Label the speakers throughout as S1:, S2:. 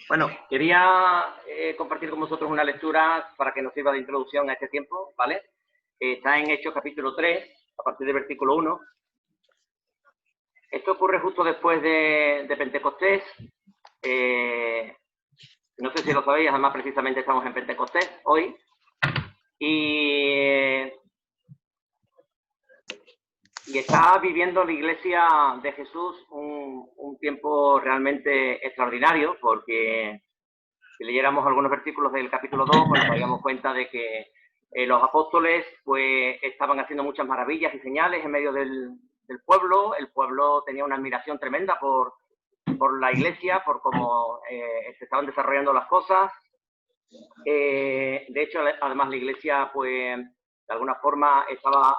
S1: Bueno, quería compartir con vosotros una lectura para que nos sirva de introducción a este tiempo, ¿vale? Está en Hechos capítulo 3, a partir del versículo 1. Esto ocurre justo después de Pentecostés. No sé si lo sabéis, además precisamente estamos en Pentecostés hoy. Y está viviendo la Iglesia de Jesús un tiempo realmente extraordinario, porque si leyéramos algunos versículos del capítulo 2, pues nos daríamos cuenta de que los apóstoles pues estaban haciendo muchas maravillas y señales en medio del pueblo. El pueblo tenía una admiración tremenda por la Iglesia, por cómo se estaban desarrollando las cosas. De hecho, además la Iglesia pues de alguna forma estaba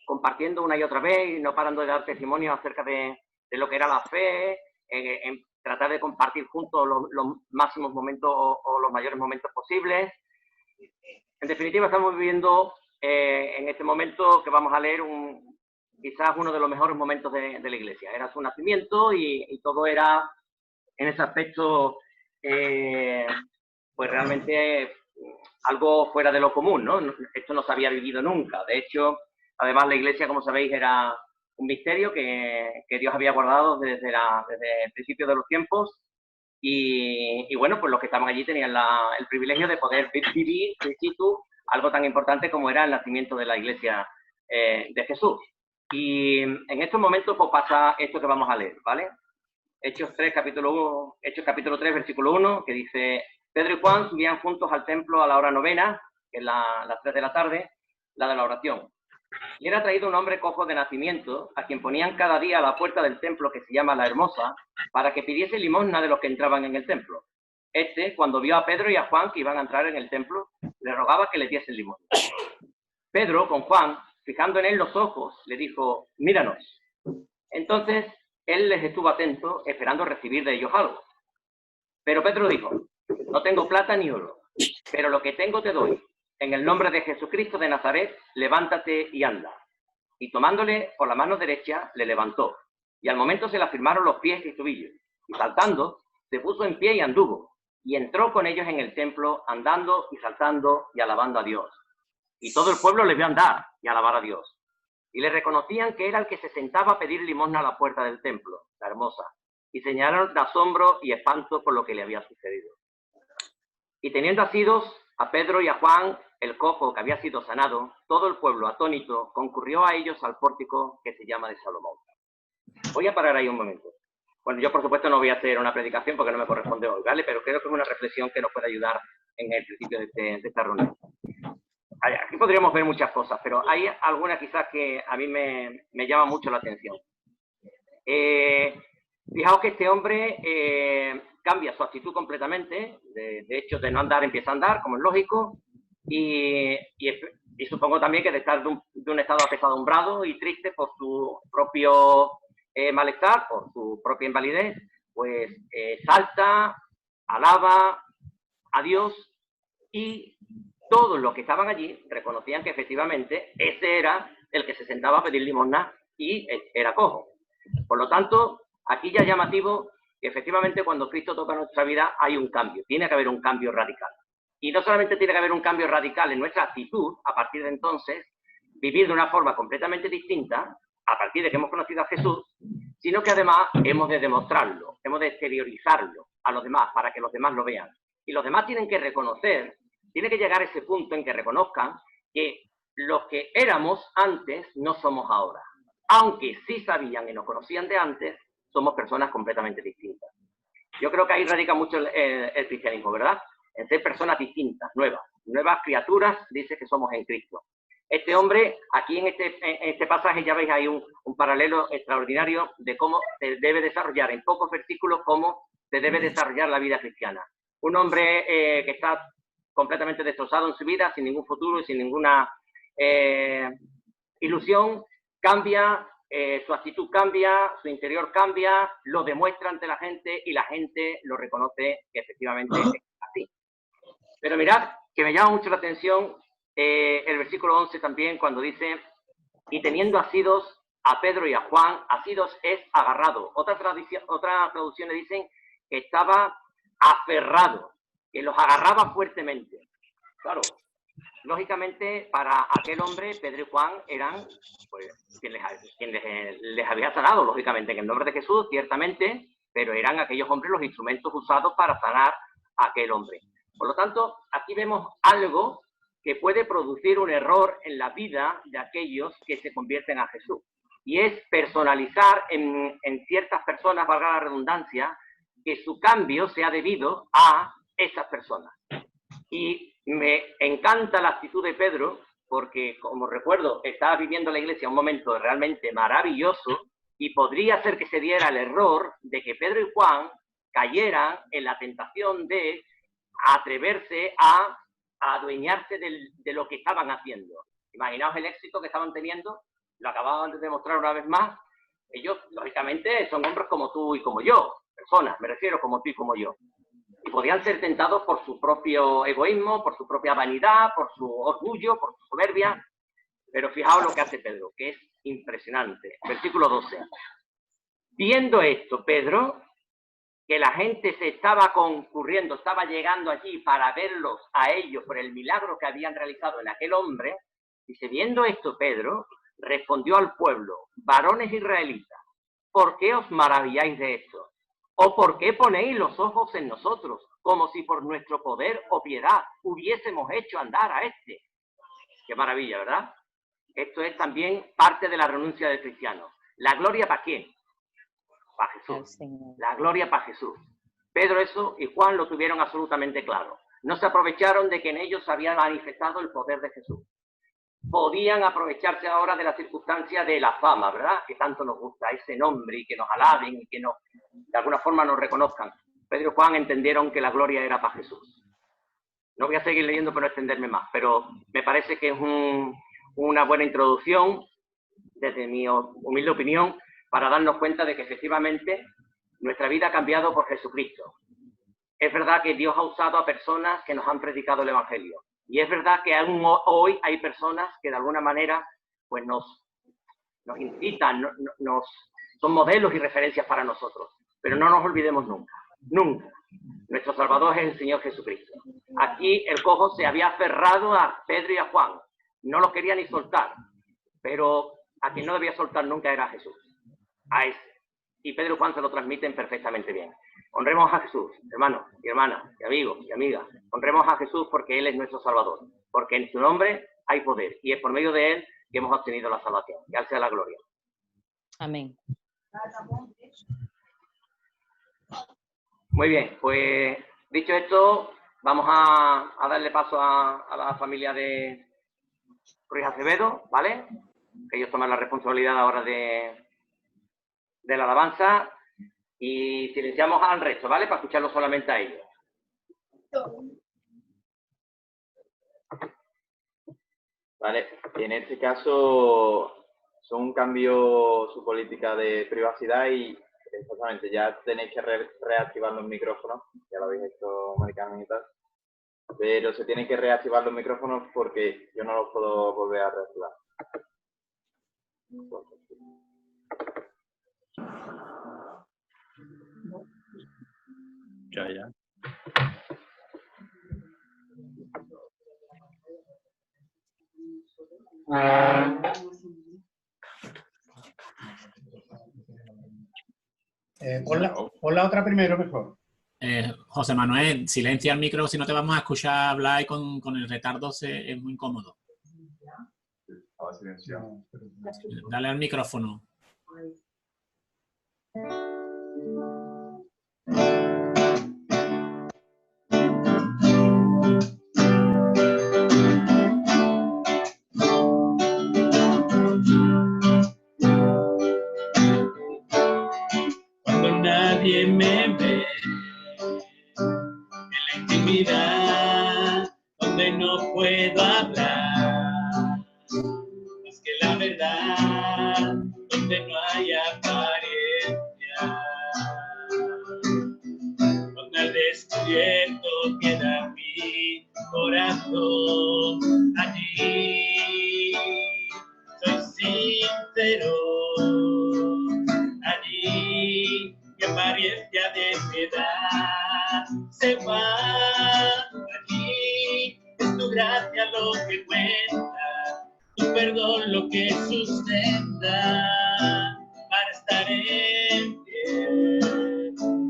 S1: compartiendo una y otra vez y no parando de dar testimonio acerca de lo que era la fe, en tratar de compartir juntos los máximos momentos o los mayores momentos posibles. En definitiva, estamos viviendo en este momento que vamos a leer quizás uno de los mejores momentos de la Iglesia. Era su nacimiento y todo era, en ese aspecto, pues realmente algo fuera de lo común, ¿no? Esto no se había vivido nunca. De hecho, además la Iglesia, como sabéis, era un misterio que Dios había guardado desde el principio de los tiempos. Y bueno, pues los que estaban allí tenían el privilegio de poder vivir in situ algo tan importante como era el nacimiento de la Iglesia de Jesús. Y en estos momentos pues pasa esto que vamos a leer, ¿vale? Hechos 3, capítulo 3, versículo 1, que dice: Pedro y Juan subían juntos al templo a la hora novena, que es las 3 de la tarde, la de la oración. Y era traído un hombre cojo de nacimiento, a quien ponían cada día a la puerta del templo, que se llama La Hermosa, para que pidiese limosna de los que entraban en el templo. Cuando vio a Pedro y a Juan que iban a entrar en el templo, le rogaba que le diesen limosna. Pedro, con Juan, fijando en él los ojos, le dijo: míranos. Entonces él les estuvo atento, esperando recibir de ellos algo. Pero Pedro dijo: no tengo plata ni oro, pero lo que tengo te doy. En el nombre de Jesucristo de Nazaret, levántate y anda. Y tomándole por la mano derecha, le levantó. Y al momento se le afirmaron los pies y tobillos. Y saltando, se puso en pie y anduvo. Y entró con ellos en el templo, andando y saltando y alabando a Dios. Y todo el pueblo le vio andar y alabar a Dios. Y le reconocían que era el que se sentaba a pedir limosna a la puerta del templo, La Hermosa. Y señalaron de asombro y espanto por lo que le había sucedido. Y teniendo asidos a Pedro y a Juan, el cojo que había sido sanado, todo el pueblo atónito concurrió a ellos al pórtico que se llama de Salomón. Voy a parar ahí un momento. Bueno, yo por supuesto no voy a hacer una predicación porque no me corresponde hoy, ¿vale? Pero creo que es una reflexión que nos puede ayudar en el principio de esta reunión. Aquí podríamos ver muchas cosas, pero hay alguna quizás que a mí me llama mucho la atención. Fijaos que este hombre cambia su actitud completamente, de hecho de no andar empieza a andar, como es lógico, y supongo también que de estar de un estado apesadumbrado y triste por su propio malestar, por su propia invalidez, pues salta, alaba a Dios, y todos los que estaban allí reconocían que efectivamente ese era el que se sentaba a pedir limosna y era cojo. Por lo tanto, aquí ya es llamativo que efectivamente cuando Cristo toca nuestra vida hay un cambio, tiene que haber un cambio radical. Y no solamente tiene que haber un cambio radical en nuestra actitud, a partir de entonces, vivir de una forma completamente distinta, a partir de que hemos conocido a Jesús, sino que además hemos de demostrarlo, hemos de exteriorizarlo a los demás para que los demás lo vean. Y los demás tienen que reconocer, tiene que llegar a ese punto en que reconozcan que los que éramos antes no somos ahora. Aunque sí sabían y nos conocían de antes, somos personas completamente distintas. Yo creo que ahí radica mucho el cristianismo, ¿verdad? En ser personas distintas, nuevas criaturas, dice que somos en Cristo. Este hombre, aquí en este pasaje ya veis ahí un paralelo extraordinario de cómo se debe desarrollar en pocos versículos, cómo se debe desarrollar la vida cristiana. Un hombre que está completamente destrozado en su vida, sin ningún futuro y sin ninguna ilusión, cambia, su actitud cambia, su interior cambia, lo demuestra ante la gente y la gente lo reconoce que efectivamente es así. Pero mirad, que me llama mucho la atención el versículo 11 también, cuando dice: y teniendo asidos a Pedro y a Juan, asidos es agarrado. Otras traducciones dicen que estaba aferrado, que los agarraba fuertemente. Claro, lógicamente, para aquel hombre, Pedro y Juan eran pues, quien les había sanado, lógicamente, en el nombre de Jesús, ciertamente, pero eran aquellos hombres los instrumentos usados para sanar a aquel hombre. Por lo tanto, aquí vemos algo que puede producir un error en la vida de aquellos que se convierten a Jesús. Y es personalizar en ciertas personas, valga la redundancia, que su cambio sea debido a esas personas. Y me encanta la actitud de Pedro, porque, como recuerdo, estaba viviendo la iglesia un momento realmente maravilloso y podría ser que se diera el error de que Pedro y Juan cayeran en la tentación de atreverse a adueñarse de lo que estaban haciendo. Imaginaos el éxito que estaban teniendo, lo acababan de demostrar una vez más. Ellos, lógicamente, son hombres como tú y como yo, personas, me refiero, como tú y como yo. Y podían ser tentados por su propio egoísmo, por su propia vanidad, por su orgullo, por su soberbia. Pero fijaos lo que hace Pedro, que es impresionante. Versículo 12. Viendo esto, Pedro, que la gente se estaba concurriendo, estaba llegando allí para verlos a ellos por el milagro que habían realizado en aquel hombre, dice, viendo esto, Pedro respondió al pueblo, varones israelitas, ¿por qué os maravilláis de esto? ¿O por qué ponéis los ojos en nosotros, como si por nuestro poder o piedad hubiésemos hecho andar a este? Qué maravilla, ¿verdad? Esto es también parte de la renuncia del cristiano. ¿La gloria para quién? Para Jesús. La gloria para Jesús. Pedro eso y Juan lo tuvieron absolutamente claro. No se aprovecharon de que en ellos se había manifestado el poder de Jesús. Podían aprovecharse ahora de la circunstancia de la fama, ¿verdad? Que tanto nos gusta ese nombre y que nos alaben y que nos, de alguna forma nos reconozcan. Pedro y Juan entendieron que la gloria era para Jesús. No voy a seguir leyendo para no extenderme más, pero me parece que es una buena introducción, desde mi humilde opinión, para darnos cuenta de que efectivamente nuestra vida ha cambiado por Jesucristo. Es verdad que Dios ha usado a personas que nos han predicado el Evangelio. Y es verdad que aún hoy hay personas que de alguna manera pues nos incitan, son modelos y referencias para nosotros. Pero no nos olvidemos nunca, nunca. Nuestro Salvador es el Señor Jesucristo. Aquí el cojo se había aferrado a Pedro y a Juan. No los quería ni soltar. Pero a quien no debía soltar nunca era a Jesús. A ese. Y Pedro y Juan se lo transmiten perfectamente bien. Honremos a Jesús, hermanos y hermanas, y amigos y amigas. Honremos a Jesús porque Él es nuestro Salvador. Porque en su nombre hay poder. Y es por medio de Él que hemos obtenido la salvación. Que Él sea la gloria.
S2: Amén.
S1: Muy bien, pues dicho esto, vamos a darle paso a la familia de Ruiz Acevedo, ¿vale? Que ellos toman la responsabilidad ahora de la alabanza y silenciamos al resto, ¿vale? Para escucharlo solamente a ellos.
S3: Vale, y en este caso son un cambio su política de privacidad y exactamente ya tenéis que reactivar los micrófonos, ya lo habéis hecho Maricarmen y tal, pero se tienen que reactivar los micrófonos porque yo no los puedo volver a reactivar.
S4: Ya.
S5: Pon la otra primero mejor.
S6: José Manuel, silencia el micro, si no te vamos a escuchar hablar y con el retardo es muy incómodo. Dale al micrófono.
S4: Cuando nadie me ve en la intimidad, donde no puedo hablar más que la verdad, donde no hay apariencia, donde al descubierto queda mi corazón, allí soy sincero, allí mi apariencia de piedad. se va. Allí es tu gracia lo que cuenta, tu perdón lo que sustenta para estar en pie.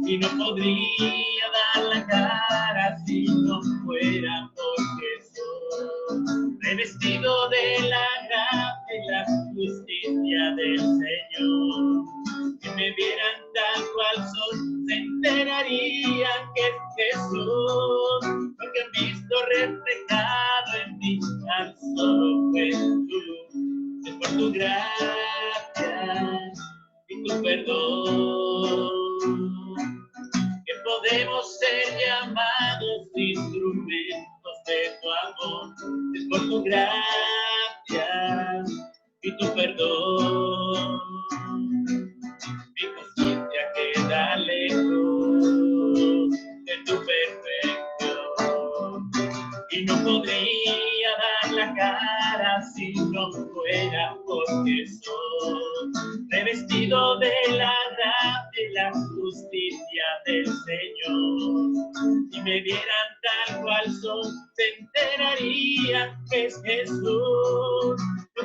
S4: Y no podría dar la cara si no fuera por Jesús, revestido de la gracia y la justicia del Señor. Si me vieran tal cual soy, se enterarían que es Jesús, porque han visto reflejado en mí tan solo fue tu luz. Es por tu gracia y tu perdón que podemos ser llamados instrumentos de tu amor. Es por tu gracia y tu perdón. Mi conciencia queda lejos de tu perfección y no podría dar la cara si no fuera por Jesús, revestido de la gracia y la justicia del Señor. Si me vieran tal cual soy, se enterarían que es Jesús, lo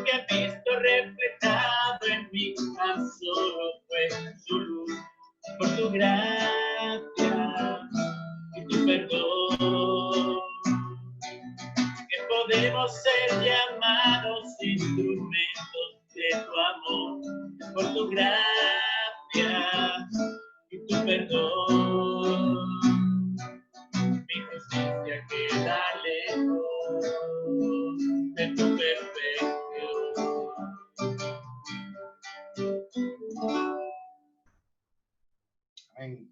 S4: que han visto reflejado en mí tan solo fue su luz. Por tu gracia y tu perdón, que podemos ser llamados instrumentos de tu amor. Por tu gracia y tu perdón, mi justicia queda lejos de tu perfección.
S5: Amén.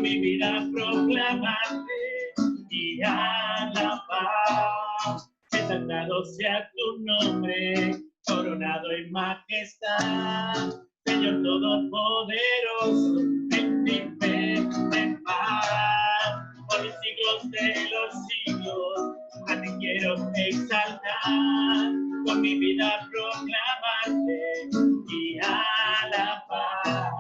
S4: con mi vida proclamarte y alabar. Exaltado sea tu nombre, coronado en majestad, Señor Todopoderoso, en mi fe, en paz. Por los siglos de los siglos, a ti quiero exaltar, con mi vida proclamarte y alabar.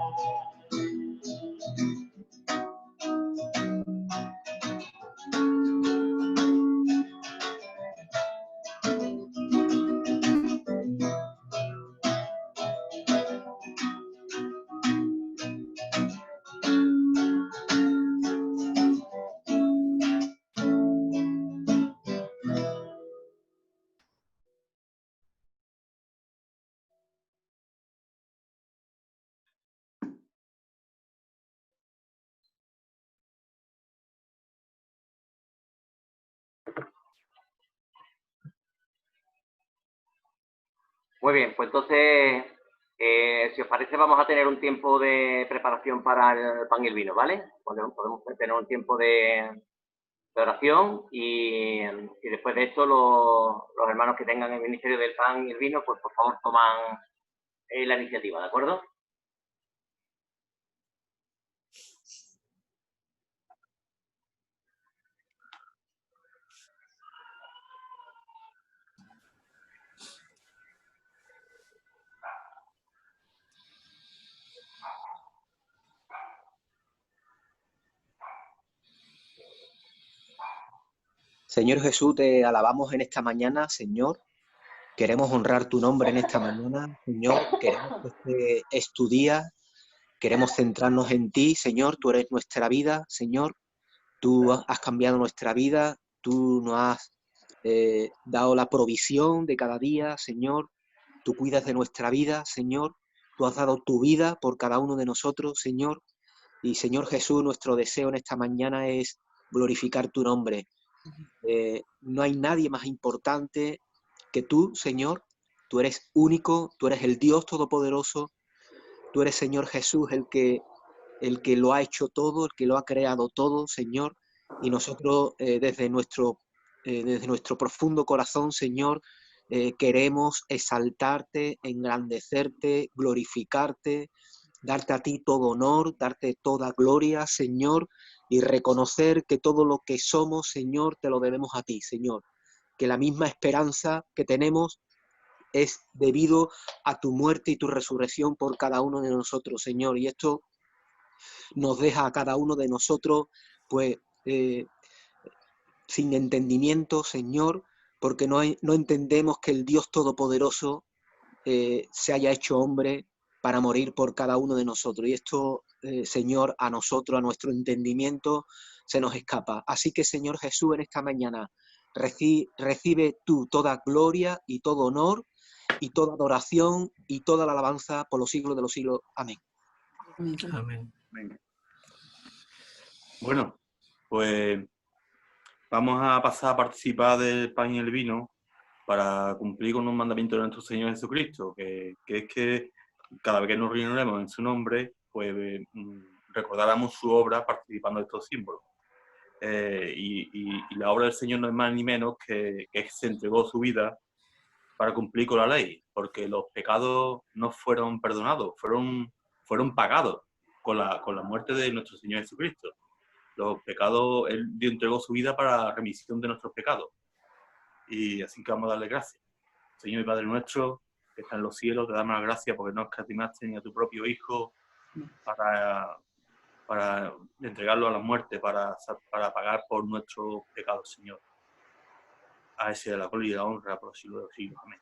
S1: Muy bien, pues entonces, si os parece, vamos a tener un tiempo de preparación para el pan y el vino, ¿vale? Podemos tener un tiempo de oración y después de esto los hermanos que tengan el ministerio del pan y el vino, pues por favor toman la iniciativa, ¿de acuerdo?
S2: Señor Jesús, te alabamos en esta mañana, Señor. Queremos honrar tu nombre en esta mañana, Señor. Queremos que este es tu día. Queremos centrarnos en ti, Señor. Tú eres nuestra vida, Señor. Tú has cambiado nuestra vida. Tú nos has dado la provisión de cada día, Señor. Tú cuidas de nuestra vida, Señor. Tú has dado tu vida por cada uno de nosotros, Señor. Y, Señor Jesús, nuestro deseo en esta mañana es glorificar tu nombre. No hay nadie más importante que tú, Señor. Tú eres único, tú eres el Dios Todopoderoso. Tú eres, Señor Jesús, el que lo ha hecho todo, el que lo ha creado todo, Señor. Y nosotros desde nuestro profundo corazón, Señor, queremos exaltarte, engrandecerte, glorificarte, darte a ti todo honor, darte toda gloria, Señor, y reconocer que todo lo que somos, Señor, te lo debemos a ti, Señor. Que la misma esperanza que tenemos es debido a tu muerte y tu resurrección por cada uno de nosotros, Señor. Y esto nos deja a cada uno de nosotros, pues, sin entendimiento, Señor, porque no entendemos que el Dios Todopoderoso se haya hecho hombre para morir por cada uno de nosotros. Y esto, Señor, a nosotros, a nuestro entendimiento, se nos escapa. Así que, Señor Jesús, en esta mañana, recibe tú toda gloria y todo honor y toda adoración y toda la alabanza por los siglos de los siglos. Amén.
S6: Amén.
S7: Venga. Bueno, pues vamos a pasar a participar del pan y el vino para cumplir con un mandamiento de nuestro Señor Jesucristo, que es que cada vez que nos reuniremos en su nombre, pues recordáramos su obra participando de estos símbolos. Y la obra del Señor no es más ni menos que se entregó su vida para cumplir con la ley, porque los pecados no fueron perdonados, fueron pagados con la muerte de nuestro Señor Jesucristo. Los pecados, Él entregó su vida para la remisión de nuestros pecados. Y así que vamos a darle gracias. Señor y Padre nuestro, que está en los cielos, te damos las gracias porque no escatimaste ni a tu propio Hijo para entregarlo a la muerte, para pagar por nuestros pecados, Señor. A ese de la gloria y la honra por los siglos de los siglos. Amén.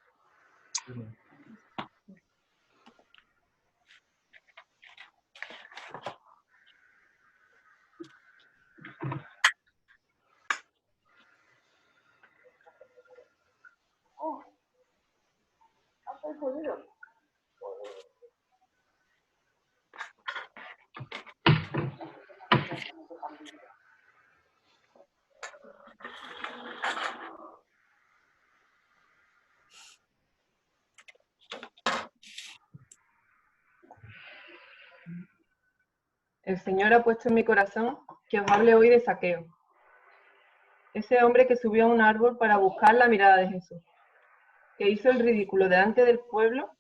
S8: el Señor ha puesto en mi corazón que os hable hoy de Zaqueo, ese hombre que subió a un árbol para buscar la mirada de Jesús, que hizo el ridículo delante del pueblo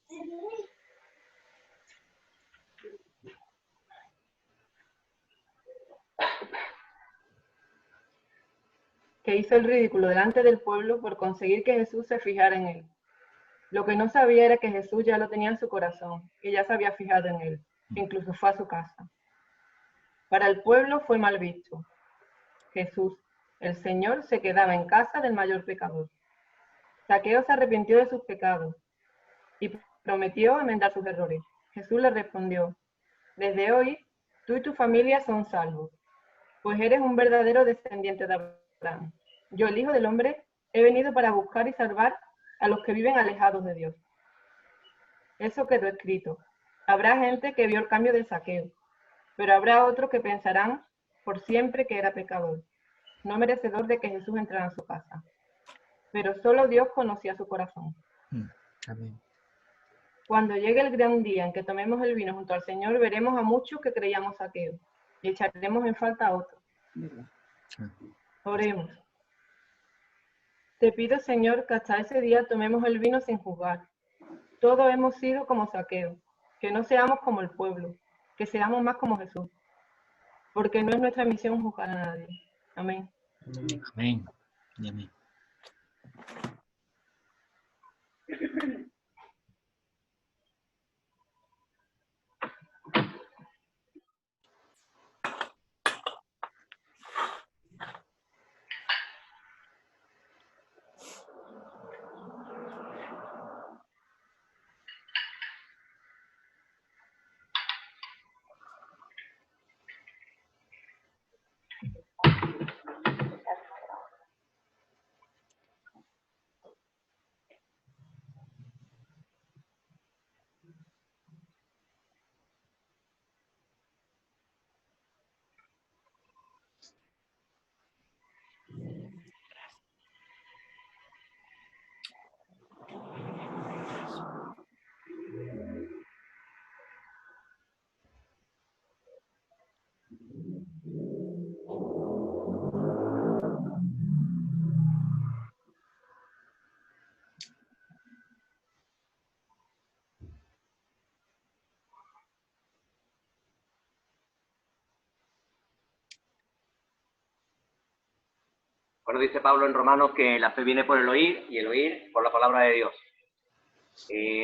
S8: por conseguir que Jesús se fijara en él. Lo que no sabía era que Jesús ya lo tenía en su corazón, que ya se había fijado en él, que incluso fue a su casa. Para el pueblo fue mal visto. Jesús, el Señor, se quedaba en casa del mayor pecador. Zaqueo se arrepintió de sus pecados y prometió enmendar sus errores. Jesús le respondió: desde hoy, tú y tu familia son salvos, pues eres un verdadero descendiente de Abraham. Yo, el Hijo del Hombre, he venido para buscar y salvar a los que viven alejados de Dios. Eso quedó escrito. Habrá gente que vio el cambio de Zaqueo, pero habrá otros que pensarán por siempre que era pecador, no merecedor de que Jesús entrara en su casa. Pero solo Dios conocía su corazón.
S2: Amén.
S8: Cuando llegue el gran día en que tomemos el vino junto al Señor, veremos a muchos que creíamos Zaqueo y echaremos en falta a otros. Oremos. Te pido, Señor, que hasta ese día tomemos el vino sin juzgar. Todos hemos sido como Zaqueo, que no seamos como el pueblo, que seamos más como Jesús, porque no es nuestra misión juzgar a nadie. Amén.
S6: Amén. Y amén.
S1: Bueno, dice Pablo en Romanos que la fe viene por el oír y el oír por la palabra de Dios.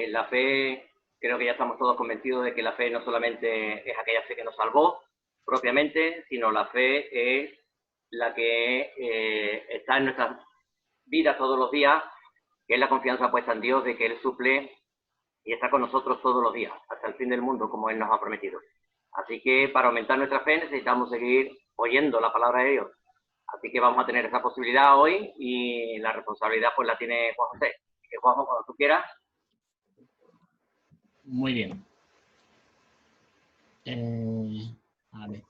S1: La fe, creo que ya estamos todos convencidos de que la fe no solamente es aquella fe que nos salvó propiamente, sino la fe es la que está en nuestras vidas todos los días, que es la confianza puesta en Dios de que Él suple y está con nosotros todos los días, hasta el fin del mundo, como Él nos ha prometido. Así que para aumentar nuestra fe necesitamos seguir oyendo la palabra de Dios. Así que vamos a tener esa posibilidad hoy y la responsabilidad pues la tiene Juan José. Así que Juanjo, cuando tú quieras.
S6: Muy bien. A ver.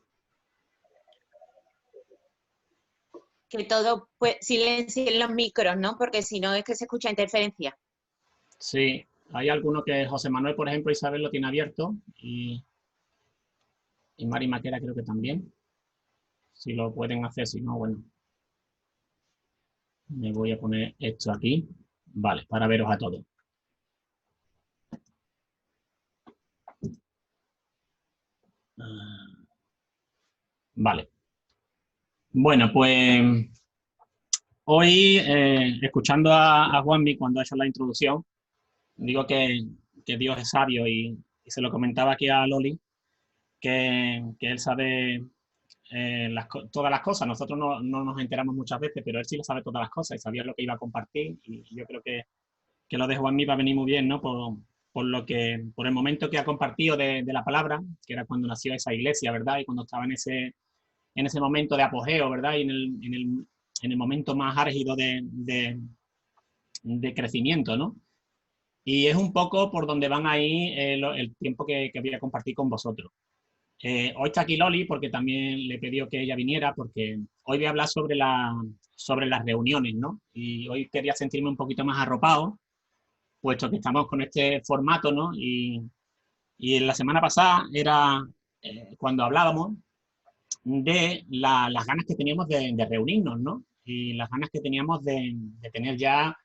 S9: Que todo pues, silencien los micros, ¿no? Porque si no es que se escucha interferencia.
S6: Sí, hay alguno que José Manuel, por ejemplo, Isabel lo tiene abierto y Mari Maquera creo que también. Si lo pueden hacer, si no, bueno. Me voy a poner esto aquí. Vale, para veros a todos. Vale. Bueno, pues hoy, escuchando a Juanmi cuando ha hecho la introducción, digo que Dios es sabio y se lo comentaba aquí a Loli, que él sabe todas las cosas. Nosotros no nos enteramos muchas veces, pero él sí lo sabe todas las cosas y sabía lo que iba a compartir y yo creo que lo de Juanmi va a venir muy bien, ¿no? Por el momento que ha compartido de la palabra, que era cuando nació esa iglesia, ¿verdad? Y cuando estaba en ese momento de apogeo, ¿verdad? Y en el momento más álgido de crecimiento, ¿no? Y es un poco por donde van ahí el tiempo que voy a compartir con vosotros. Hoy está aquí Loli porque también le pidió que ella viniera porque hoy voy a hablar sobre las reuniones, ¿no? Y hoy quería sentirme un poquito más arropado, puesto que estamos con este formato, ¿no? Y la semana pasada era cuando hablábamos de las ganas que teníamos de reunirnos, ¿no? Y las ganas que teníamos de tener ya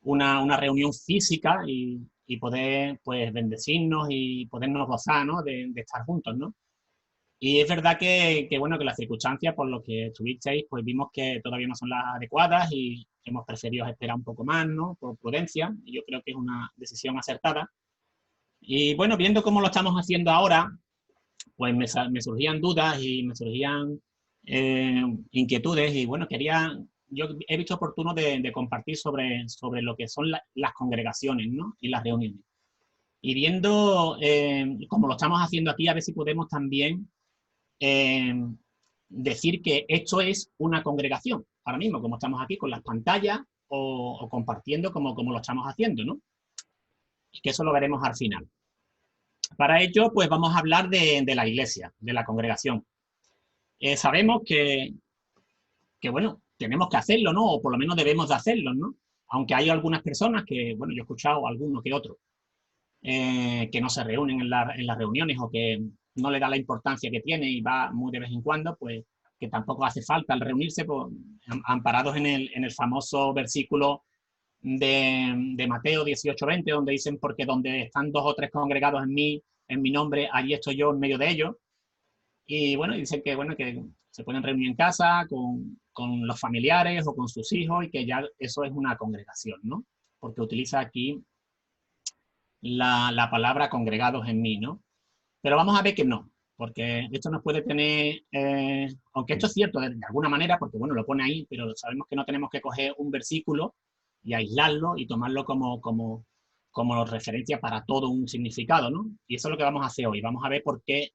S6: una reunión física y poder, pues, bendecirnos y podernos gozar, ¿no? De estar juntos, ¿no? Y es verdad que bueno, que las circunstancias por lo que estuvisteis, pues vimos que todavía no son las adecuadas y hemos preferido esperar un poco más, ¿no? Por prudencia, y yo creo que es una decisión acertada. Y bueno, viendo cómo lo estamos haciendo ahora, pues me surgían dudas y me surgían inquietudes y bueno, yo he visto oportuno de compartir sobre lo que son las congregaciones, ¿no? Y las reuniones. Y viendo cómo lo estamos haciendo aquí, a ver si podemos también decir que esto es una congregación, ahora mismo, como estamos aquí con las pantallas o compartiendo como lo estamos haciendo, ¿no? Y que eso lo veremos al final. Para ello, pues vamos a hablar de la iglesia, de la congregación. Sabemos que, bueno, tenemos que hacerlo, ¿no? O por lo menos debemos de hacerlo, ¿no? Aunque hay algunas personas que, bueno, yo he escuchado alguno que otro, que no se reúnen en las reuniones o que no le da la importancia que tiene y va muy de vez en cuando, pues que tampoco hace falta al reunirse, pues, amparados en el famoso versículo de Mateo 18:20, donde dicen, porque donde están 2 o 3 congregados en mi nombre, allí estoy yo en medio de ellos. Y bueno, dicen que, bueno, que se pueden reunir en casa con los familiares o con sus hijos y que ya eso es una congregación, ¿no? Porque utiliza aquí la palabra congregados en mí, ¿no? Pero vamos a ver que no, porque esto nos puede tener, aunque esto es cierto de alguna manera, porque bueno, lo pone ahí, pero sabemos que no tenemos que coger un versículo y aislarlo y tomarlo como referencia para todo un significado, ¿no? Y eso es lo que vamos a hacer hoy. Vamos a ver por qué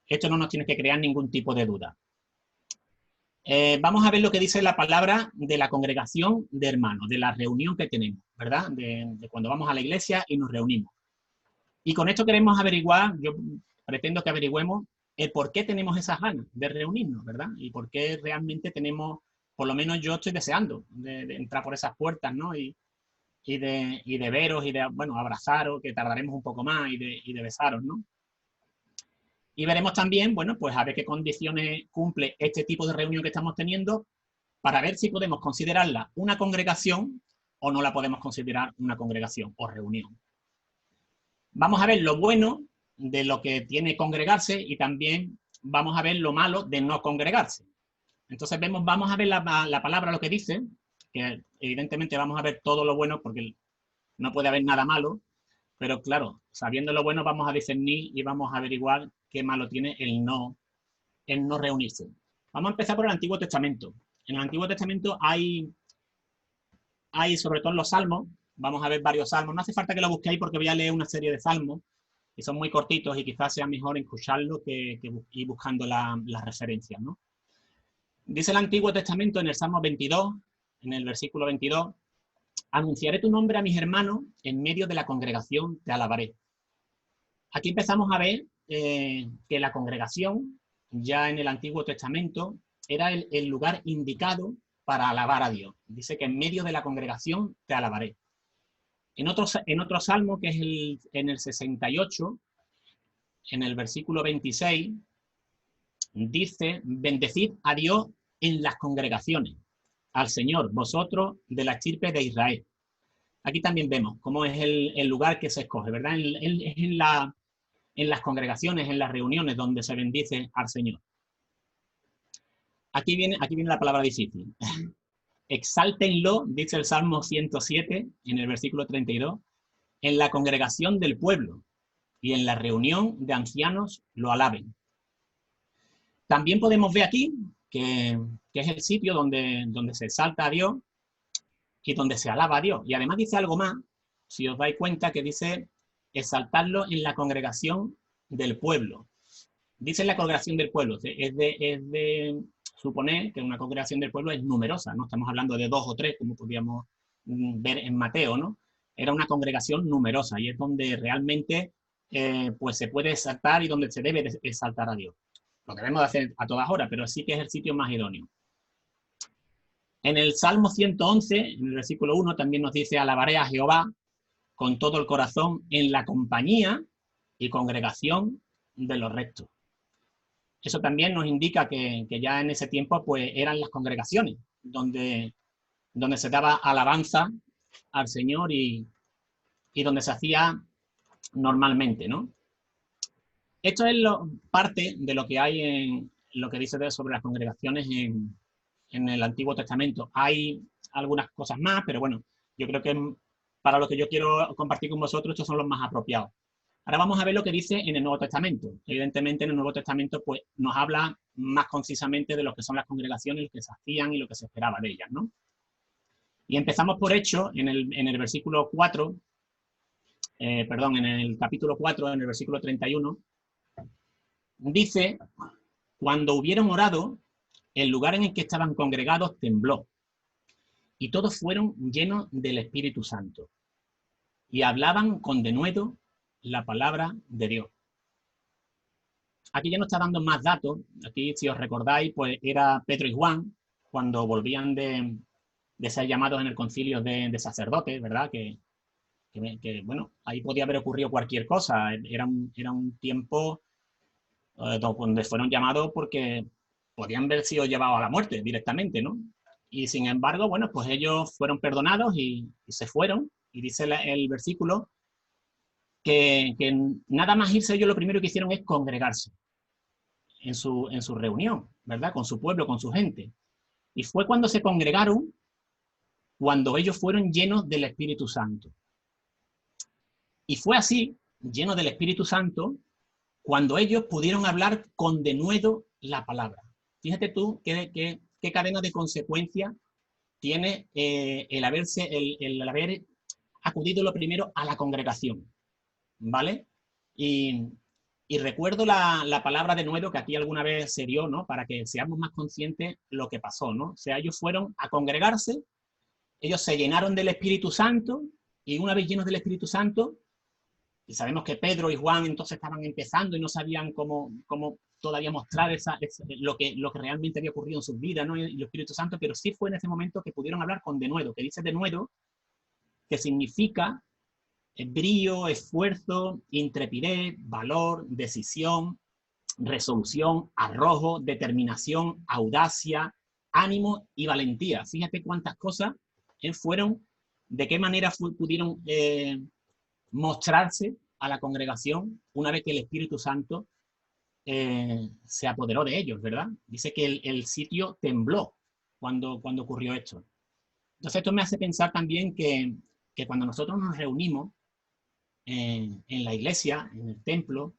S6: esto no nos tiene que crear ningún tipo de duda. Vamos a ver lo que dice la palabra de la congregación de hermanos, de la reunión que tenemos, ¿verdad? De cuando vamos a la iglesia y nos reunimos. Y con esto queremos averiguar, yo pretendo que averigüemos el por qué tenemos esas ganas de reunirnos, ¿verdad? Y por qué realmente tenemos, por lo menos yo estoy deseando de entrar por esas puertas, ¿no? Y de veros y de, bueno, abrazaros, que tardaremos un poco más, y de besaros, ¿no? Y veremos también, bueno, pues a ver qué condiciones cumple este tipo de reunión que estamos teniendo para ver si podemos considerarla una congregación o no la podemos considerar una congregación o reunión. Vamos a ver lo bueno de lo que tiene congregarse y también vamos a ver lo malo de no congregarse. Entonces vamos a ver la palabra, lo que dice, que evidentemente vamos a ver todo lo bueno porque no puede haber nada malo, pero claro, sabiendo lo bueno vamos a discernir y vamos a averiguar qué malo tiene el no reunirse. Vamos a empezar por el Antiguo Testamento. En el Antiguo Testamento hay sobre todo en los salmos, vamos a ver varios salmos. No hace falta que lo busquéis porque voy a leer una serie de salmos y son muy cortitos y quizás sea mejor escucharlo que ir buscando las referencias, ¿no? Dice el Antiguo Testamento en el Salmo 22, en el versículo 22, anunciaré tu nombre a mis hermanos, en medio de la congregación te alabaré. Aquí empezamos a ver que la congregación, ya en el Antiguo Testamento, era el lugar indicado para alabar a Dios. Dice que en medio de la congregación te alabaré. En otro salmo, que es en el 68, en el versículo 26, dice, bendecid a Dios en las congregaciones, al Señor, vosotros de la estirpe de Israel. Aquí también vemos cómo es el lugar que se escoge, ¿verdad? Es en las congregaciones, en las reuniones donde se bendice al Señor. Aquí viene la palabra difícil. Exáltenlo, dice el Salmo 107, en el versículo 32, en la congregación del pueblo y en la reunión de ancianos lo alaben. También podemos ver aquí que es el sitio donde se exalta a Dios y donde se alaba a Dios. Y además dice algo más, si os dais cuenta, que dice exaltarlo en la congregación del pueblo. Dice en la congregación del pueblo, es de suponer que una congregación del pueblo es numerosa, no estamos hablando de 2 o 3, como podíamos ver en Mateo, ¿no? Era una congregación numerosa y es donde realmente pues se puede exaltar y donde se debe exaltar a Dios. Lo debemos hacer a todas horas, pero sí que es el sitio más idóneo. En el Salmo 111, en el versículo 1, también nos dice, alabaré a Jehová con todo el corazón en la compañía y congregación de los restos. Eso también nos indica que ya en ese tiempo pues eran las congregaciones donde se daba alabanza al Señor y donde se hacía normalmente, ¿no? Esto es parte de lo que hay en lo que dice sobre las congregaciones en el Antiguo Testamento. Hay algunas cosas más, pero bueno, yo creo que para lo que yo quiero compartir con vosotros, estos son los más apropiados. Ahora vamos a ver lo que dice en el Nuevo Testamento. Evidentemente, en el Nuevo Testamento pues, nos habla más concisamente de lo que son las congregaciones, lo que se hacían y lo que se esperaba de ellas, ¿no? Y empezamos por Hechos, en el versículo 4, en el capítulo 4, en el versículo 31, dice, cuando hubieron orado, el lugar en el que estaban congregados tembló, y todos fueron llenos del Espíritu Santo, y hablaban con denuedo la palabra de Dios. Aquí ya nos está dando más datos. Aquí, si os recordáis, pues era Pedro y Juan, cuando volvían de ser llamados en el concilio de sacerdotes, ¿verdad? Que, bueno, ahí podía haber ocurrido cualquier cosa. Era un tiempo donde fueron llamados porque podían haber sido llevados a la muerte directamente, ¿no? Y sin embargo, bueno, pues ellos fueron perdonados y se fueron. Y dice el versículo que nada más irse ellos lo primero que hicieron es congregarse en su reunión, ¿verdad? Con su pueblo, con su gente. Y fue cuando se congregaron, cuando ellos fueron llenos del Espíritu Santo. Y fue así, llenos del Espíritu Santo, cuando ellos pudieron hablar con denuedo la palabra. Fíjate tú qué cadena de consecuencias tiene el haber acudido lo primero a la congregación, ¿vale? Y recuerdo la palabra denuedo que aquí alguna vez se dio, ¿no? Para que seamos más conscientes lo que pasó, ¿no? O sea, ellos fueron a congregarse, ellos se llenaron del Espíritu Santo, y una vez llenos del Espíritu Santo, y sabemos que Pedro y Juan entonces estaban empezando y no sabían cómo todavía mostrar lo que realmente había ocurrido en sus vidas, ¿no? Y el Espíritu Santo, pero sí fue en ese momento que pudieron hablar con denuedo, que dice denuedo, que significa brío, esfuerzo, intrepidez, valor, decisión, resolución, arrojo, determinación, audacia, ánimo y valentía. Fíjate cuántas cosas fueron, de qué manera pudieron mostrarse a la congregación una vez que el Espíritu Santo se apoderó de ellos, ¿verdad? Dice que el sitio tembló cuando ocurrió esto. Entonces esto me hace pensar también que cuando nosotros nos reunimos en la iglesia, en el templo,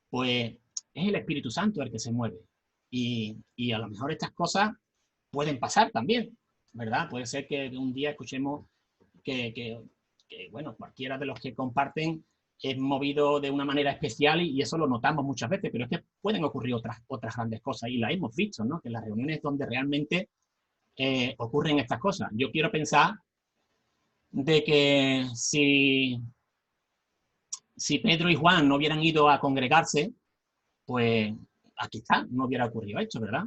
S6: pues es el Espíritu Santo el que se mueve. Y a lo mejor estas cosas pueden pasar también, ¿verdad? Puede ser que un día escuchemos que bueno, cualquiera de los que comparten es movido de una manera especial y eso lo notamos muchas veces, pero es que pueden ocurrir otras grandes cosas y las hemos visto, ¿no? Que en las reuniones donde realmente ocurren estas cosas. Yo quiero pensar de que si Pedro y Juan no hubieran ido a congregarse, pues aquí está, no hubiera ocurrido esto, ¿verdad?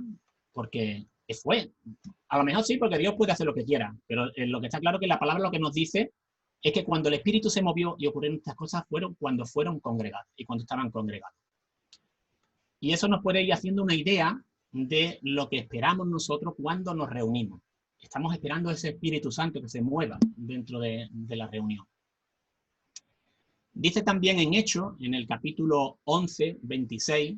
S6: Porque fue. A lo mejor sí, porque Dios puede hacer lo que quiera, pero lo que está claro que la palabra lo que nos dice es que cuando el Espíritu se movió y ocurrieron estas cosas fueron cuando fueron congregados y cuando estaban congregados. Y eso nos puede ir haciendo una idea de lo que esperamos nosotros cuando nos reunimos. Estamos esperando ese Espíritu Santo que se mueva dentro de la reunión. Dice también en Hechos, en el capítulo 11, 26,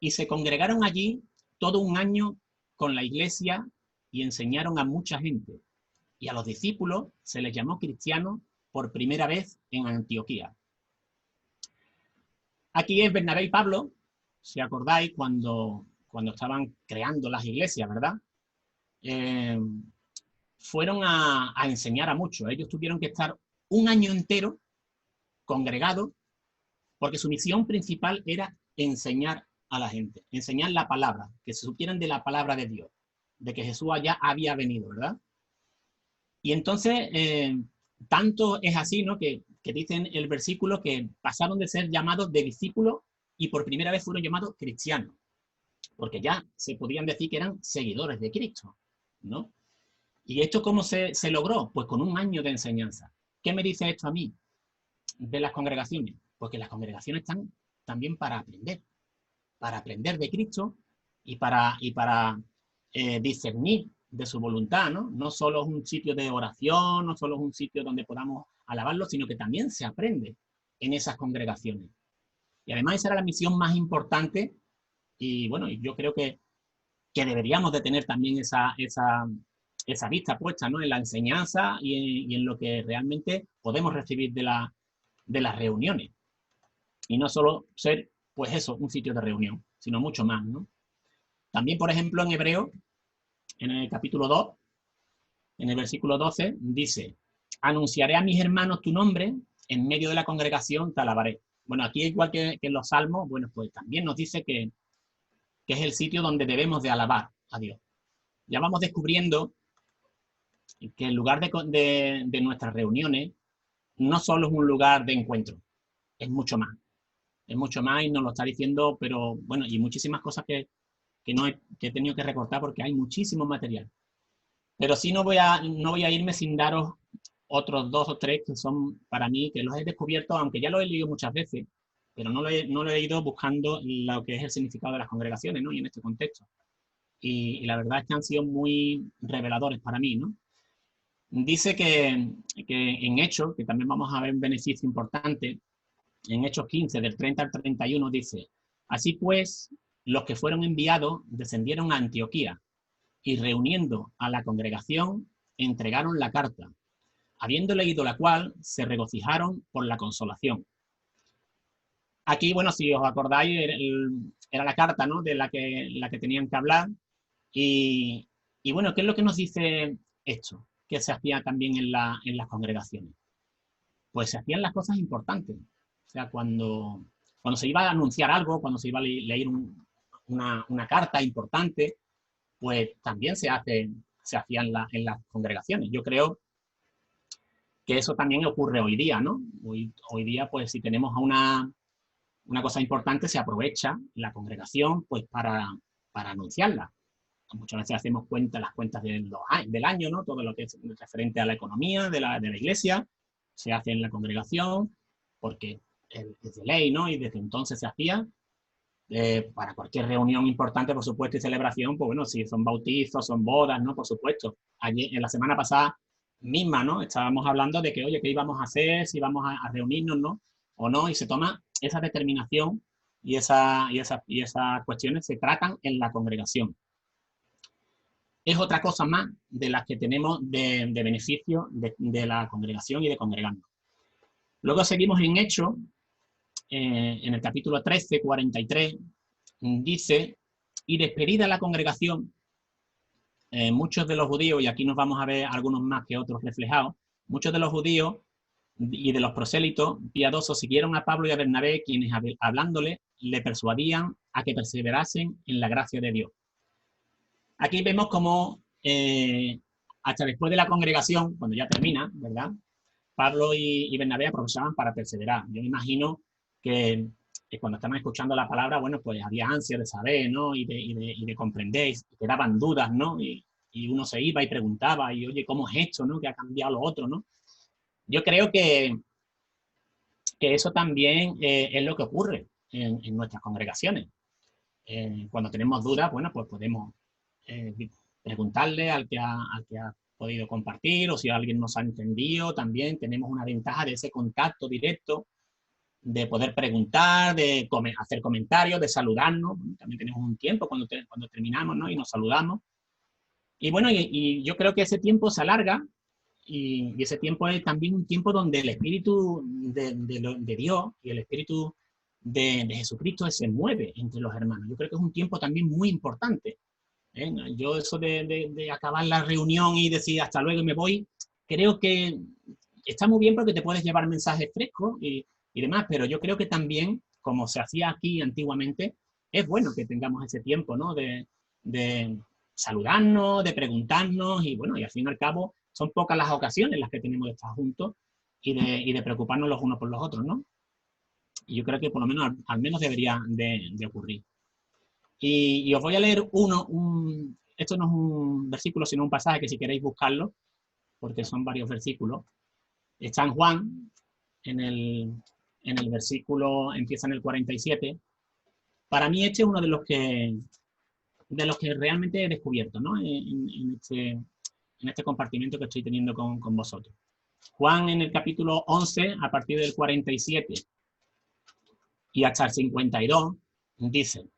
S6: y se congregaron allí todo un año con la iglesia y enseñaron a mucha gente. Y a los discípulos se les llamó cristianos por primera vez en Antioquía. Aquí es Bernabé y Pablo, si acordáis, cuando estaban creando las iglesias, ¿verdad? Fueron a enseñar a muchos. Ellos tuvieron que estar un año entero congregados porque su misión principal era enseñar a la gente, enseñar la palabra, que se supieran de la palabra de Dios, de que Jesús allá había venido, ¿verdad? Y entonces, tanto es así, ¿no? Que dicen el versículo que pasaron de ser llamados de discípulos y por primera vez fueron llamados cristianos, porque ya se podían decir que eran seguidores de Cristo, ¿no? ¿Y esto cómo se logró? Pues con un año de enseñanza. ¿Qué me dice esto a mí de las congregaciones? Pues que las congregaciones están también para aprender de Cristo y para discernir de su voluntad, ¿no? No solo es un sitio de oración, no solo es un sitio donde podamos alabarlo, sino que también se aprende en esas congregaciones. Y además esa era la misión más importante y bueno, yo creo que deberíamos de tener también esa vista puesta, ¿no? En la enseñanza y en lo que realmente podemos recibir de las reuniones. Y no solo ser, pues eso, un sitio de reunión, sino mucho más, ¿no? También, por ejemplo, en Hebreo, en el capítulo 2, en el versículo 12, dice: anunciaré a mis hermanos tu nombre, en medio de la congregación te alabaré. Bueno, aquí igual que en los Salmos, bueno, pues también nos dice que es el sitio donde debemos de alabar a Dios. Ya vamos descubriendo que el lugar de nuestras reuniones no solo es un lugar de encuentro, es mucho más. Es mucho más y nos lo está diciendo, pero bueno, y muchísimas cosas que he tenido que recortar porque hay muchísimo material. Pero sí no voy a irme sin daros otros 2 o 3 que son para mí, que los he descubierto, aunque ya lo he leído muchas veces, pero no lo he ido buscando lo que es el significado de las congregaciones, ¿no? Y en este contexto. Y la verdad es que han sido muy reveladores para mí, ¿no? Dice que en Hechos, que también vamos a ver un beneficio importante, en Hechos 15, del 30 al 31, dice: así pues, los que fueron enviados descendieron a Antioquía y reuniendo a la congregación, entregaron la carta, habiendo leído la cual, se regocijaron por la consolación. Aquí, bueno, si os acordáis, era la carta, ¿no? De la que tenían que hablar. Y bueno, ¿qué es lo que nos dice esto? Que se hacía también en las congregaciones. Pues se hacían las cosas importantes. O sea, cuando se iba a anunciar algo, cuando se iba a leer una carta importante, pues también se hacían en las congregaciones. Yo creo que eso también ocurre hoy día, ¿no? Hoy día, pues si tenemos una cosa importante, se aprovecha la congregación pues para anunciarla. Muchas veces hacemos las cuentas del año, ¿no? Todo lo que es referente a la economía de la iglesia se hace en la congregación porque es de ley, ¿no? Y desde entonces se hacía para cualquier reunión importante, por supuesto, y celebración, pues bueno, si son bautizos, son bodas, ¿no? Por supuesto. Ayer, en la semana pasada misma, ¿no? Estábamos hablando de que, oye, ¿qué íbamos a hacer? Si íbamos a reunirnos, ¿no? O no, y se toma esa determinación y esas cuestiones se tratan en la congregación. Es otra cosa más de las que tenemos de beneficio de la congregación y de congregarnos. Luego seguimos en Hechos, en el capítulo 13, 43, dice: y despedida la congregación, muchos de los judíos, y aquí nos vamos a ver algunos más que otros reflejados, muchos de los judíos y de los prosélitos piadosos siguieron a Pablo y a Bernabé, quienes hablándole le persuadían a que perseverasen en la gracia de Dios. Aquí vemos cómo hasta después de la congregación, cuando ya termina, ¿verdad? Pablo y Bernabé aprovechaban para perseverar. Yo me imagino que cuando estaban escuchando la palabra, bueno, pues había ansia de saber, ¿no? Y de comprender, y quedaban dudas, ¿no? Y uno se iba y preguntaba, y oye, ¿cómo es esto, no? ¿Qué ha cambiado lo otro, no? Yo creo que eso también es lo que ocurre en nuestras congregaciones. Cuando tenemos dudas, bueno, pues podemos preguntarle al que ha podido compartir, o si alguien nos ha entendido, también tenemos una ventaja de ese contacto directo, de poder preguntar, de hacer comentarios, de saludarnos. También tenemos un tiempo cuando terminamos, ¿no? Y nos saludamos. Y bueno, y yo creo que ese tiempo se alarga, y ese tiempo es también un tiempo donde el Espíritu de Dios y el Espíritu de Jesucristo se mueve entre los hermanos. Yo creo que es un tiempo también muy importante. Yo eso de acabar la reunión y decir hasta luego y me voy, creo que está muy bien porque te puedes llevar mensajes frescos y demás, pero yo creo que también, como se hacía aquí antiguamente, es bueno que tengamos ese tiempo, ¿no? De saludarnos, de preguntarnos, y bueno, y al fin y al cabo son pocas las ocasiones en las que tenemos de estar juntos y de preocuparnos los unos por los otros, ¿no? Y yo creo que por lo menos al menos debería de ocurrir. Y os voy a leer esto no es un versículo, sino un pasaje que si queréis buscarlo, porque son varios versículos. Está en Juan, en en el versículo, empieza en el 47. Para mí este es uno de los que realmente he descubierto, ¿no? En este compartimiento que estoy teniendo con vosotros. Juan en el capítulo 11, a partir del 47 y hasta el 52, dice: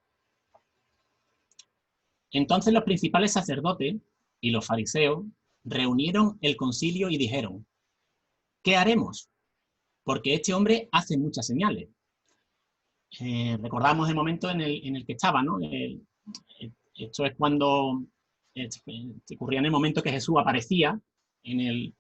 S6: Entonces los principales sacerdotes y los fariseos reunieron el concilio y dijeron: ¿qué haremos? Porque este hombre hace muchas señales. Recordamos el momento en el que estaba, ¿no? Esto es cuando ocurría en el momento que Jesús aparecía en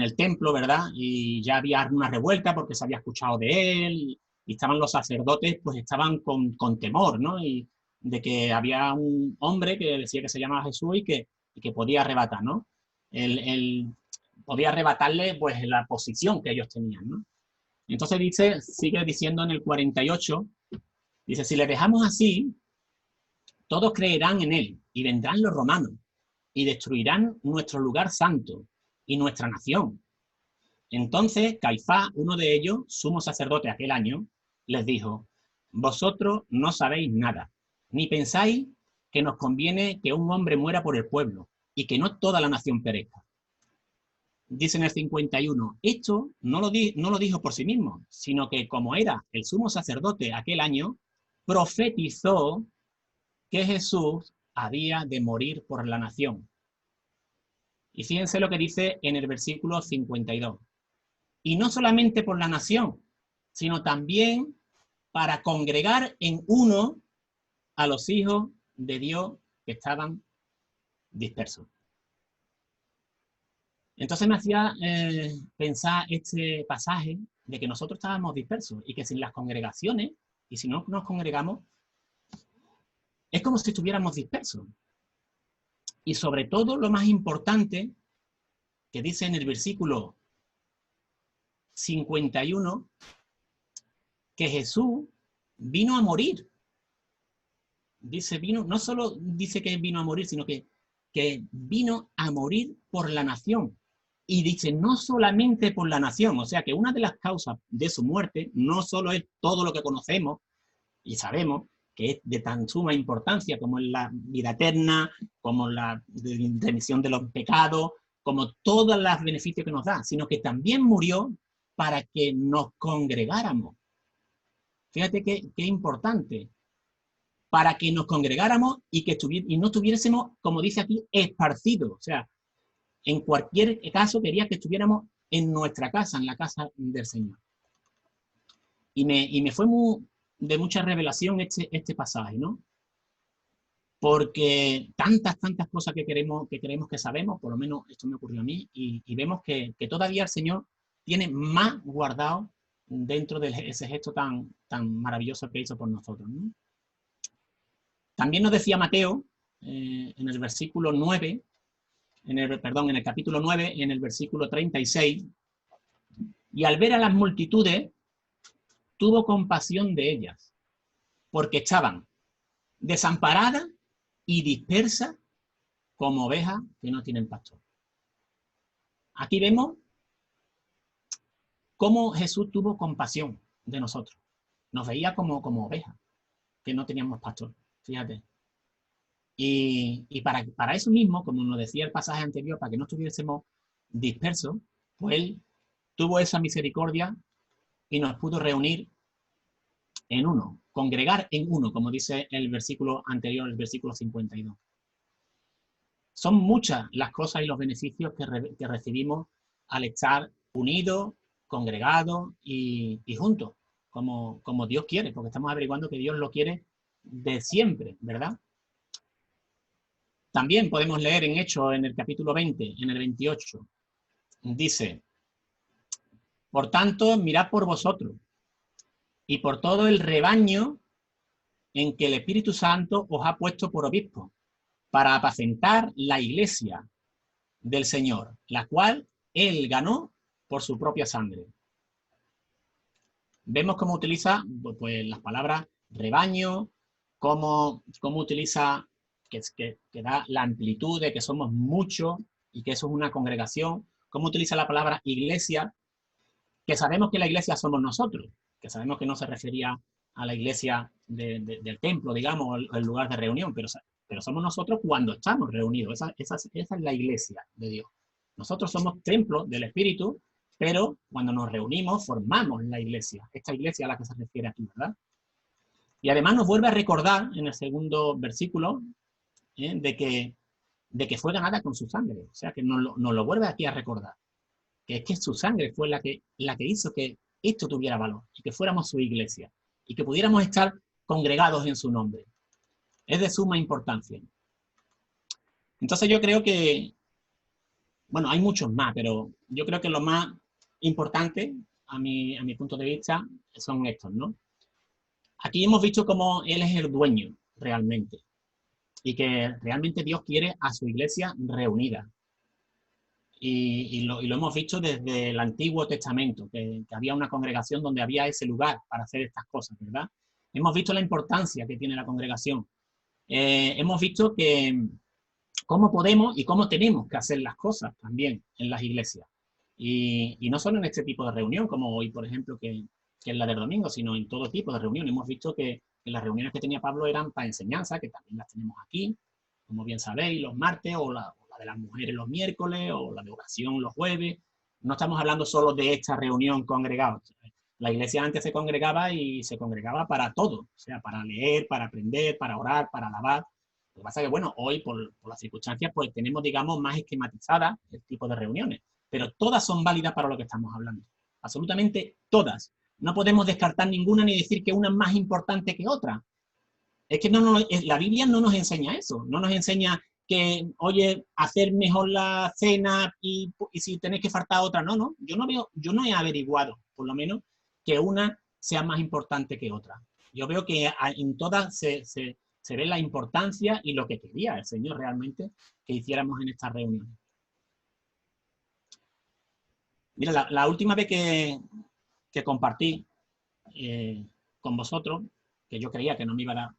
S6: el templo, ¿verdad? Y ya había una revuelta porque se había escuchado de él, y estaban los sacerdotes, pues estaban con temor, ¿no? Y de que había un hombre que decía que se llamaba Jesús y que podía arrebatar, ¿no? Podía arrebatarle, pues, la posición que ellos tenían, ¿no? Entonces sigue diciendo en el 48, dice: si le dejamos así, todos creerán en él, y vendrán los romanos, y destruirán nuestro lugar santo y nuestra nación. Entonces Caifás, uno de ellos, sumo sacerdote aquel año, les dijo: vosotros no sabéis nada, ni pensáis que nos conviene que un hombre muera por el pueblo, y que no toda la nación perezca. Dice en el 51, esto no lo dijo por sí mismo, sino que como era el sumo sacerdote aquel año, profetizó que Jesús había de morir por la nación. Y fíjense lo que dice en el versículo 52. Y no solamente por la nación, sino también para congregar en uno a los hijos de Dios que estaban dispersos. Entonces me hacía pensar este pasaje de que nosotros estábamos dispersos y que sin las congregaciones, y si no nos congregamos, es como si estuviéramos dispersos. Y sobre todo lo más importante que dice en el versículo 51, que Jesús vino a morir. Dice vino, no solo dice que vino a morir, sino que vino a morir por la nación. Y dice, no solamente por la nación, o sea que una de las causas de su muerte no solo es todo lo que conocemos y sabemos, que es de tan suma importancia como la vida eterna, como la remisión de los pecados, como todos los beneficios que nos da, sino que también murió para que nos congregáramos. Fíjate qué importante. Para que nos congregáramos y no estuviésemos, como dice aquí, esparcidos. O sea, en cualquier caso quería que estuviéramos en nuestra casa, en la casa del Señor. Y me fue de mucha revelación este pasaje, ¿no? Porque tantas cosas que creemos que sabemos, por lo menos esto me ocurrió a mí, y vemos que todavía el Señor tiene más guardado dentro de ese gesto tan maravilloso que hizo por nosotros, ¿no? También nos decía Mateo, en el versículo 9, en el capítulo 9, en el versículo 36, y al ver a las multitudes, tuvo compasión de ellas, porque estaban desamparadas y dispersas como ovejas que no tienen pastor. Aquí vemos cómo Jesús tuvo compasión de nosotros. Nos veía como ovejas que no teníamos pastor. Fíjate. Y para eso mismo, como nos decía el pasaje anterior, para que no estuviésemos dispersos, pues Él tuvo esa misericordia y nos pudo reunir en uno, congregar en uno, como dice el versículo anterior, el versículo 52. Son muchas las cosas y los beneficios que recibimos al estar unidos, congregados y juntos, como Dios quiere, porque estamos averiguando que Dios lo quiere de siempre, ¿verdad? También podemos leer en Hechos, en el capítulo 20, en el 28, dice: por tanto, mirad por vosotros y por todo el rebaño en que el Espíritu Santo os ha puesto por obispo, para apacentar la iglesia del Señor, la cual Él ganó por su propia sangre. Vemos cómo utiliza pues, las palabras rebaño, cómo utiliza que da la amplitud de que somos muchos y que eso es una congregación, cómo utiliza la palabra iglesia, que sabemos que la iglesia somos nosotros, que sabemos que no se refería a la iglesia del templo, digamos, el lugar de reunión, pero somos nosotros cuando estamos reunidos. Esa es la iglesia de Dios. Nosotros somos templos del Espíritu, pero cuando nos reunimos formamos la iglesia, esta iglesia a la que se refiere aquí, ¿verdad? Y además nos vuelve a recordar en el segundo versículo de que fue ganada con su sangre. O sea, que nos lo vuelve aquí a recordar. Que es que su sangre fue la que hizo que esto tuviera valor y que fuéramos su iglesia y que pudiéramos estar congregados en su nombre. Es de suma importancia. Entonces yo creo que, bueno, hay muchos más, pero yo creo que lo más importante, a mi punto de vista, son estos, ¿no? Aquí hemos visto cómo Él es el dueño, realmente, y que realmente Dios quiere a su iglesia reunida. Y lo hemos visto desde el Antiguo Testamento, que había una congregación donde había ese lugar para hacer estas cosas, ¿verdad? Hemos visto la importancia que tiene la congregación. Hemos visto cómo podemos y cómo tenemos que hacer las cosas también en las iglesias. Y no solo en este tipo de reunión, como hoy, por ejemplo, que es la del domingo, sino en todo tipo de reuniones. Hemos visto que las reuniones que tenía Pablo eran para enseñanza, que también las tenemos aquí, como bien sabéis, los martes, o la de las mujeres los miércoles, o la de oración los jueves. No estamos hablando solo de esta reunión congregada. La iglesia antes se congregaba y se congregaba para todo, o sea, para leer, para aprender, para orar, para alabar. Lo que pasa es que, bueno, hoy por las circunstancias, pues tenemos, digamos, más esquematizadas el tipo de reuniones, pero todas son válidas para lo que estamos hablando. Absolutamente todas. No podemos descartar ninguna ni decir que una es más importante que otra. Es que la Biblia no nos enseña eso. No nos enseña que, oye, hacer mejor la cena y si tenés que faltar otra. No. Yo no he averiguado, por lo menos, que una sea más importante que otra. Yo veo que en todas se ve la importancia y lo que quería el Señor realmente que hiciéramos en esta reunión. Mira, la última vez que compartí con vosotros, que yo creía que no me iba a dar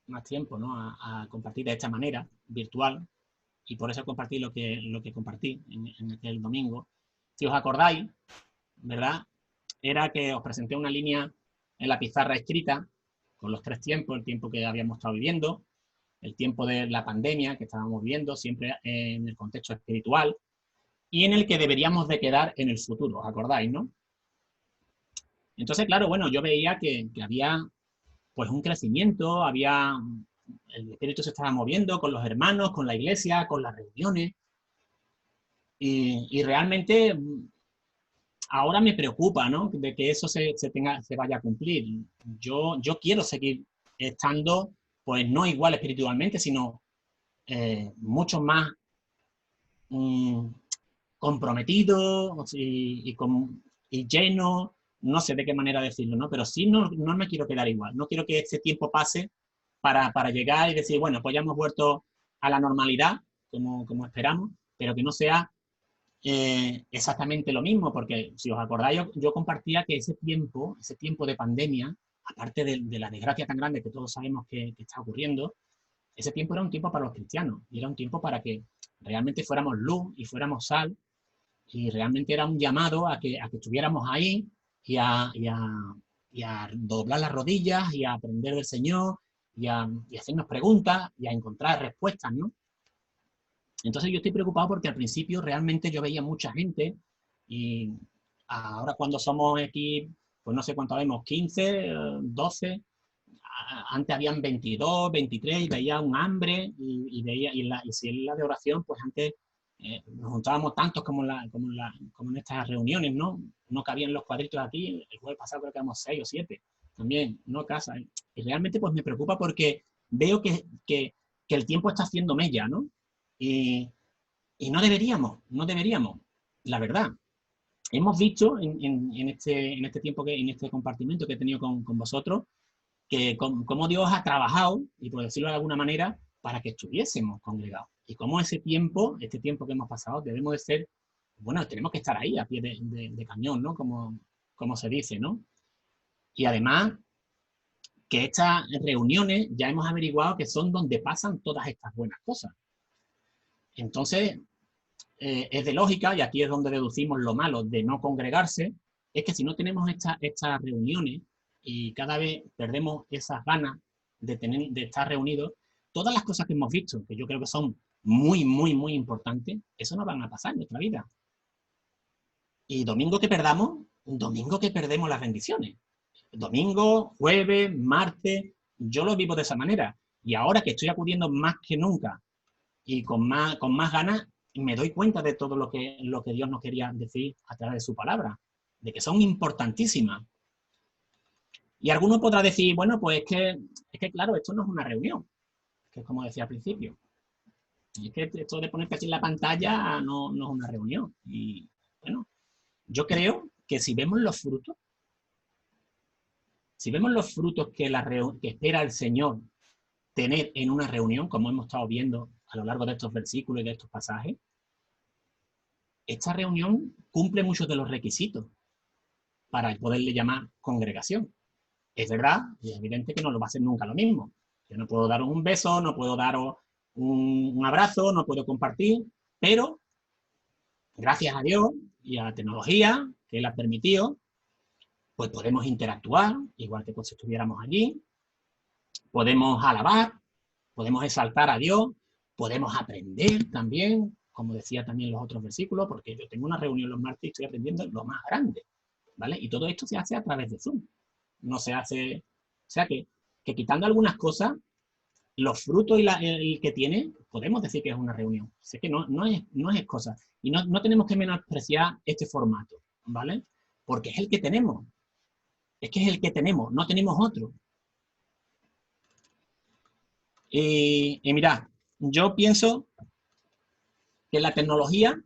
S6: más tiempo, ¿no?, a compartir de esta manera, virtual, y por eso compartí lo que compartí en aquel domingo. Si os acordáis, ¿verdad?, era que os presenté una línea en la pizarra escrita con los 3 tiempos: el tiempo que habíamos estado viviendo, el tiempo de la pandemia que estábamos viviendo, siempre en el contexto espiritual, y en el que deberíamos de quedar en el futuro, ¿os acordáis, no? Entonces, claro, bueno, yo veía que había pues un crecimiento, el espíritu se estaba moviendo con los hermanos, con la iglesia, con las reuniones, y realmente ahora me preocupa, ¿no?, de que eso se vaya a cumplir. Yo quiero seguir estando, pues no igual espiritualmente, sino mucho más comprometido y lleno, no sé de qué manera decirlo, ¿no? Pero sí no me quiero quedar igual. No quiero que este tiempo pase para llegar y decir, bueno, pues ya hemos vuelto a la normalidad, como esperamos, pero que no sea exactamente lo mismo, porque si os acordáis, yo compartía que ese tiempo de pandemia, aparte de la desgracia tan grande que todos sabemos que está ocurriendo, ese tiempo era un tiempo para los cristianos, y era un tiempo para que realmente fuéramos luz y fuéramos sal, y realmente era un llamado a que estuviéramos ahí y a doblar las rodillas y a aprender del Señor y a hacernos preguntas y a encontrar respuestas, ¿no? Entonces yo estoy preocupado porque al principio realmente yo veía mucha gente, y ahora cuando somos aquí, pues no sé cuánto vemos, 15, 12, antes habían 22, 23, y veía un hambre, y si en la de oración, pues antes nos juntábamos tantos como en estas reuniones, ¿no? No cabían los cuadritos aquí, el jueves pasado creo que éramos 6 o 7, también, no casa. Y realmente pues me preocupa porque veo que el tiempo está haciendo mella, ¿no? Y no deberíamos, la verdad. Hemos visto en este tiempo, en este compartimento que he tenido con vosotros, que cómo Dios ha trabajado, y por decirlo de alguna manera, para que estuviésemos congregados. Y cómo este tiempo que hemos pasado, debemos de ser, bueno, tenemos que estar ahí a pie de cañón, ¿no? Como se dice, ¿no? Y además, que estas reuniones ya hemos averiguado que son donde pasan todas estas buenas cosas. Entonces, es de lógica, y aquí es donde deducimos lo malo de no congregarse, es que si no tenemos estas reuniones y cada vez perdemos esas ganas de estar reunidos, todas las cosas que hemos visto, que yo creo que son muy, muy, muy importantes, eso no van a pasar en nuestra vida. Y domingo que perdemos las bendiciones. Domingo, jueves, martes, yo lo vivo de esa manera. Y ahora que estoy acudiendo más que nunca y con más ganas, me doy cuenta de todo lo que Dios nos quería decir a través de su palabra, de que son importantísimas. Y alguno podrá decir, bueno, pues es que claro, esto no es una reunión, que es como decía al principio. Y es que esto de ponerte aquí en la pantalla no es una reunión. Y bueno, yo creo que si vemos los frutos que espera el Señor tener en una reunión, como hemos estado viendo a lo largo de estos versículos y de estos pasajes, esta reunión cumple muchos de los requisitos para poderle llamar congregación. Es verdad y es evidente que no lo va a hacer nunca lo mismo. Yo no puedo daros un beso, no puedo daros un abrazo, no puedo compartir, pero gracias a Dios y a la tecnología que Él ha permitido, pues podemos interactuar, igual que si estuviéramos allí, podemos alabar, podemos exaltar a Dios, podemos aprender también, como decía también los otros versículos, porque yo tengo una reunión los martes y estoy aprendiendo lo más grande, ¿vale? Y todo esto se hace a través de Zoom. No se hace, o sea que quitando algunas cosas, los frutos y el que tiene, podemos decir que es una reunión. Sé que no es cosa. Y no tenemos que menospreciar este formato, ¿vale? Porque es el que tenemos. Es que es el que tenemos, no tenemos otro. Y mirad, yo pienso que la tecnología,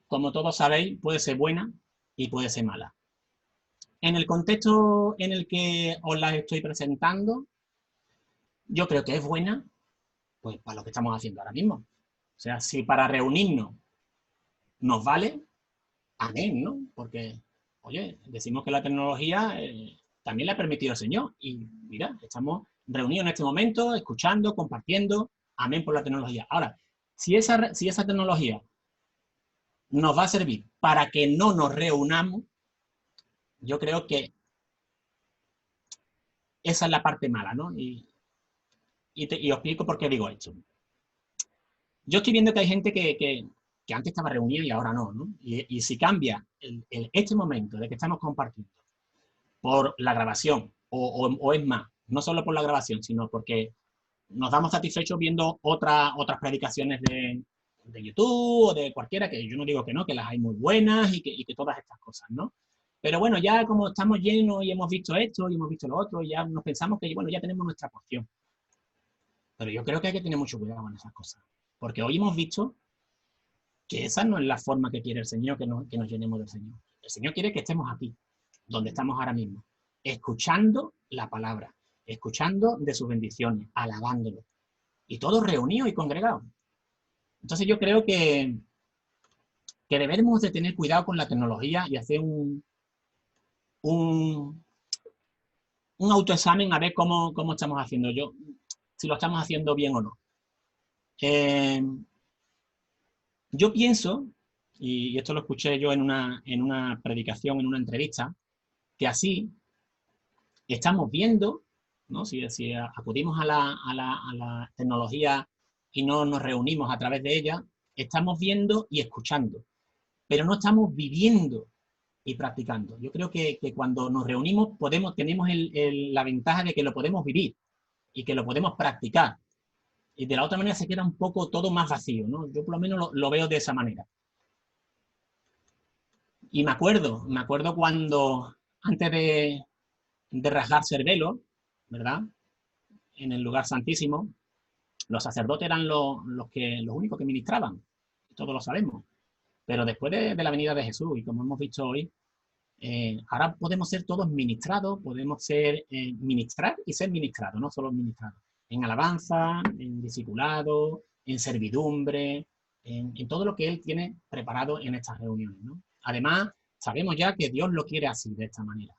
S6: como todos sabéis, puede ser buena y puede ser mala. En el contexto en el que os la estoy presentando, yo creo que es buena, pues para lo que estamos haciendo ahora mismo. O sea, si para reunirnos nos vale, amén, ¿no? Porque, oye, decimos que la tecnología también le ha permitido al Señor. Y mira, estamos reunidos en este momento, escuchando, compartiendo, amén por la tecnología. Ahora, si esa tecnología nos va a servir para que no nos reunamos, yo creo que esa es la parte mala, ¿no? Y os explico por qué digo esto. Yo estoy viendo que hay gente que antes estaba reunida y ahora no, ¿no? Y si cambia este momento de que estamos compartiendo por la grabación, o es más, no solo por la grabación, sino porque nos damos satisfechos viendo otras predicaciones de YouTube o de cualquiera, que yo no digo que no, que las hay muy buenas y que todas estas cosas, ¿no? Pero bueno, ya como estamos llenos y hemos visto esto y hemos visto lo otro, ya nos pensamos que, bueno, ya tenemos nuestra porción. Pero yo creo que hay que tener mucho cuidado con esas cosas. Porque hoy hemos visto que esa no es la forma que quiere el Señor, que nos llenemos del Señor. El Señor quiere que estemos aquí, donde estamos ahora mismo, escuchando la palabra, escuchando de sus bendiciones, alabándolo. Y todos reunidos y congregados. Entonces yo creo que debemos de tener cuidado con la tecnología y hacer un autoexamen a ver cómo estamos haciendo si lo estamos haciendo bien o no. Yo pienso, y esto lo escuché yo en una predicación, en una entrevista, que así estamos viendo, ¿no? Si acudimos a la tecnología y no nos reunimos a través de ella, estamos viendo y escuchando, pero no estamos viviendo y practicando. Yo creo que cuando nos reunimos tenemos la ventaja de que lo podemos vivir y que lo podemos practicar. Y de la otra manera se queda un poco todo más vacío, ¿no? Yo por lo menos lo veo de esa manera. Y me acuerdo cuando, antes de rasgarse el velo, ¿verdad? En el lugar santísimo, los sacerdotes eran los únicos que ministraban. Todos lo sabemos. Pero después de la venida de Jesús, y como hemos visto hoy, ahora podemos ser todos ministrados, podemos ministrar y ser ministrados, no solo ministrados. En alabanza, en discipulado, en servidumbre, en todo lo que Él tiene preparado en estas reuniones, ¿no? Además, sabemos ya que Dios lo quiere así, de esta manera,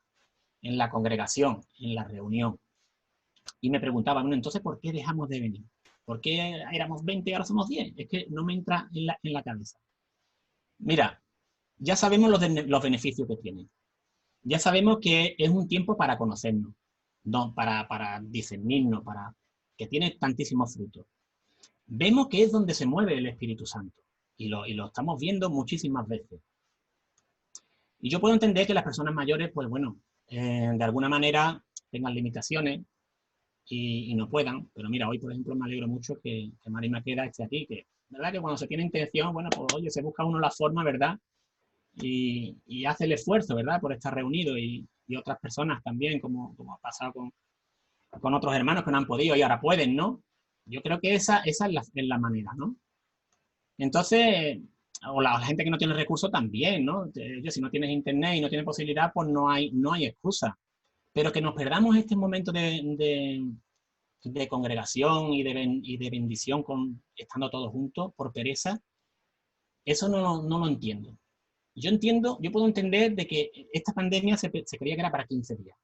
S6: en la congregación, en la reunión. Y me preguntaba, bueno, entonces, ¿por qué dejamos de venir? ¿Por qué éramos 20 y ahora somos 10? Es que no me entra en la cabeza. Mira, ya sabemos los beneficios que tiene. ya sabemos que es un tiempo para conocernos, no para discernirnos, que tiene tantísimos frutos. Vemos que es donde se mueve el Espíritu Santo y lo estamos viendo muchísimas veces. Y yo puedo entender que las personas mayores, pues bueno, de alguna manera tengan limitaciones y no puedan, pero mira, hoy por ejemplo me alegro mucho que Mari Maqueda esté aquí, que verdad que cuando se tiene intención, bueno, pues oye, se busca uno la forma, ¿verdad? Y hace el esfuerzo, ¿verdad? Por estar reunido y otras personas también, como ha pasado con otros hermanos que no han podido y ahora pueden, ¿no? Yo creo que esa es la manera, ¿no? Entonces, o la gente que no tiene recursos también, ¿no? Oye, si no tienes internet y no tienes posibilidad, pues no hay excusa. Pero que nos perdamos este momento de congregación y de bendición estando todos juntos por pereza, eso no lo entiendo. Yo puedo entender de que esta pandemia se creía que era para 15 días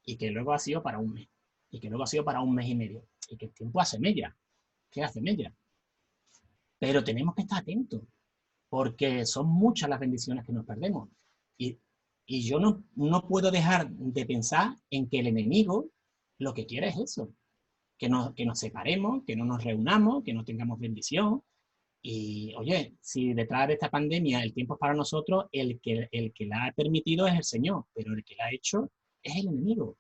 S6: y que luego ha sido para un mes y que luego ha sido para un mes y medio y que el tiempo hace mella. ¿Qué hace mella? Pero tenemos que estar atentos porque son muchas las bendiciones que nos perdemos. Y yo no puedo dejar de pensar en que el enemigo lo que quiere es eso, que nos separemos, que no nos reunamos, que no tengamos bendición. Y, oye, si detrás de esta pandemia el tiempo es para nosotros, el que la ha permitido es el Señor, pero el que la ha hecho es el enemigo.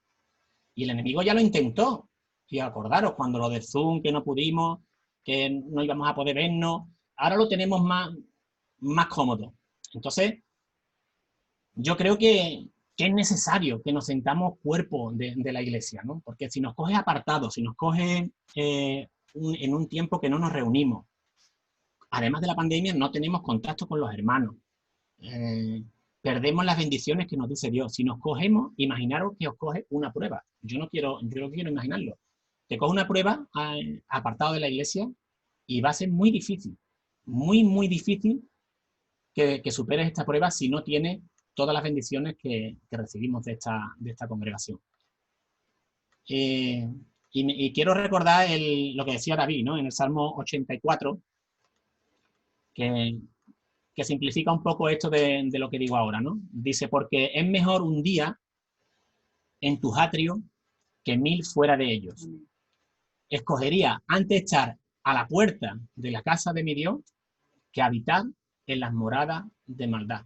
S6: Y el enemigo ya lo intentó. Y acordaros, cuando lo de Zoom, que no pudimos, que no íbamos a poder vernos, ahora lo tenemos más cómodo. Entonces, yo creo que es necesario que nos sentamos cuerpo de la iglesia, ¿no? Porque si nos coge apartados, si nos coge en un tiempo que no nos reunimos, además de la pandemia, no tenemos contacto con los hermanos. Perdemos las bendiciones que nos dice Dios. Si nos cogemos, imaginaros que os coge una prueba. Yo no quiero imaginarlo. Te coge una prueba apartado de la iglesia y va a ser muy difícil, muy difícil que superes esta prueba si no tienes todas las bendiciones que recibimos de esta congregación. Y quiero recordar lo que decía David, ¿no? En el Salmo 84, que simplifica un poco esto de lo que digo ahora, ¿no? Dice, porque es mejor un día en tus atrios que 1000 fuera de ellos. Escogería antes estar a la puerta de la casa de mi Dios que habitar en las moradas de maldad.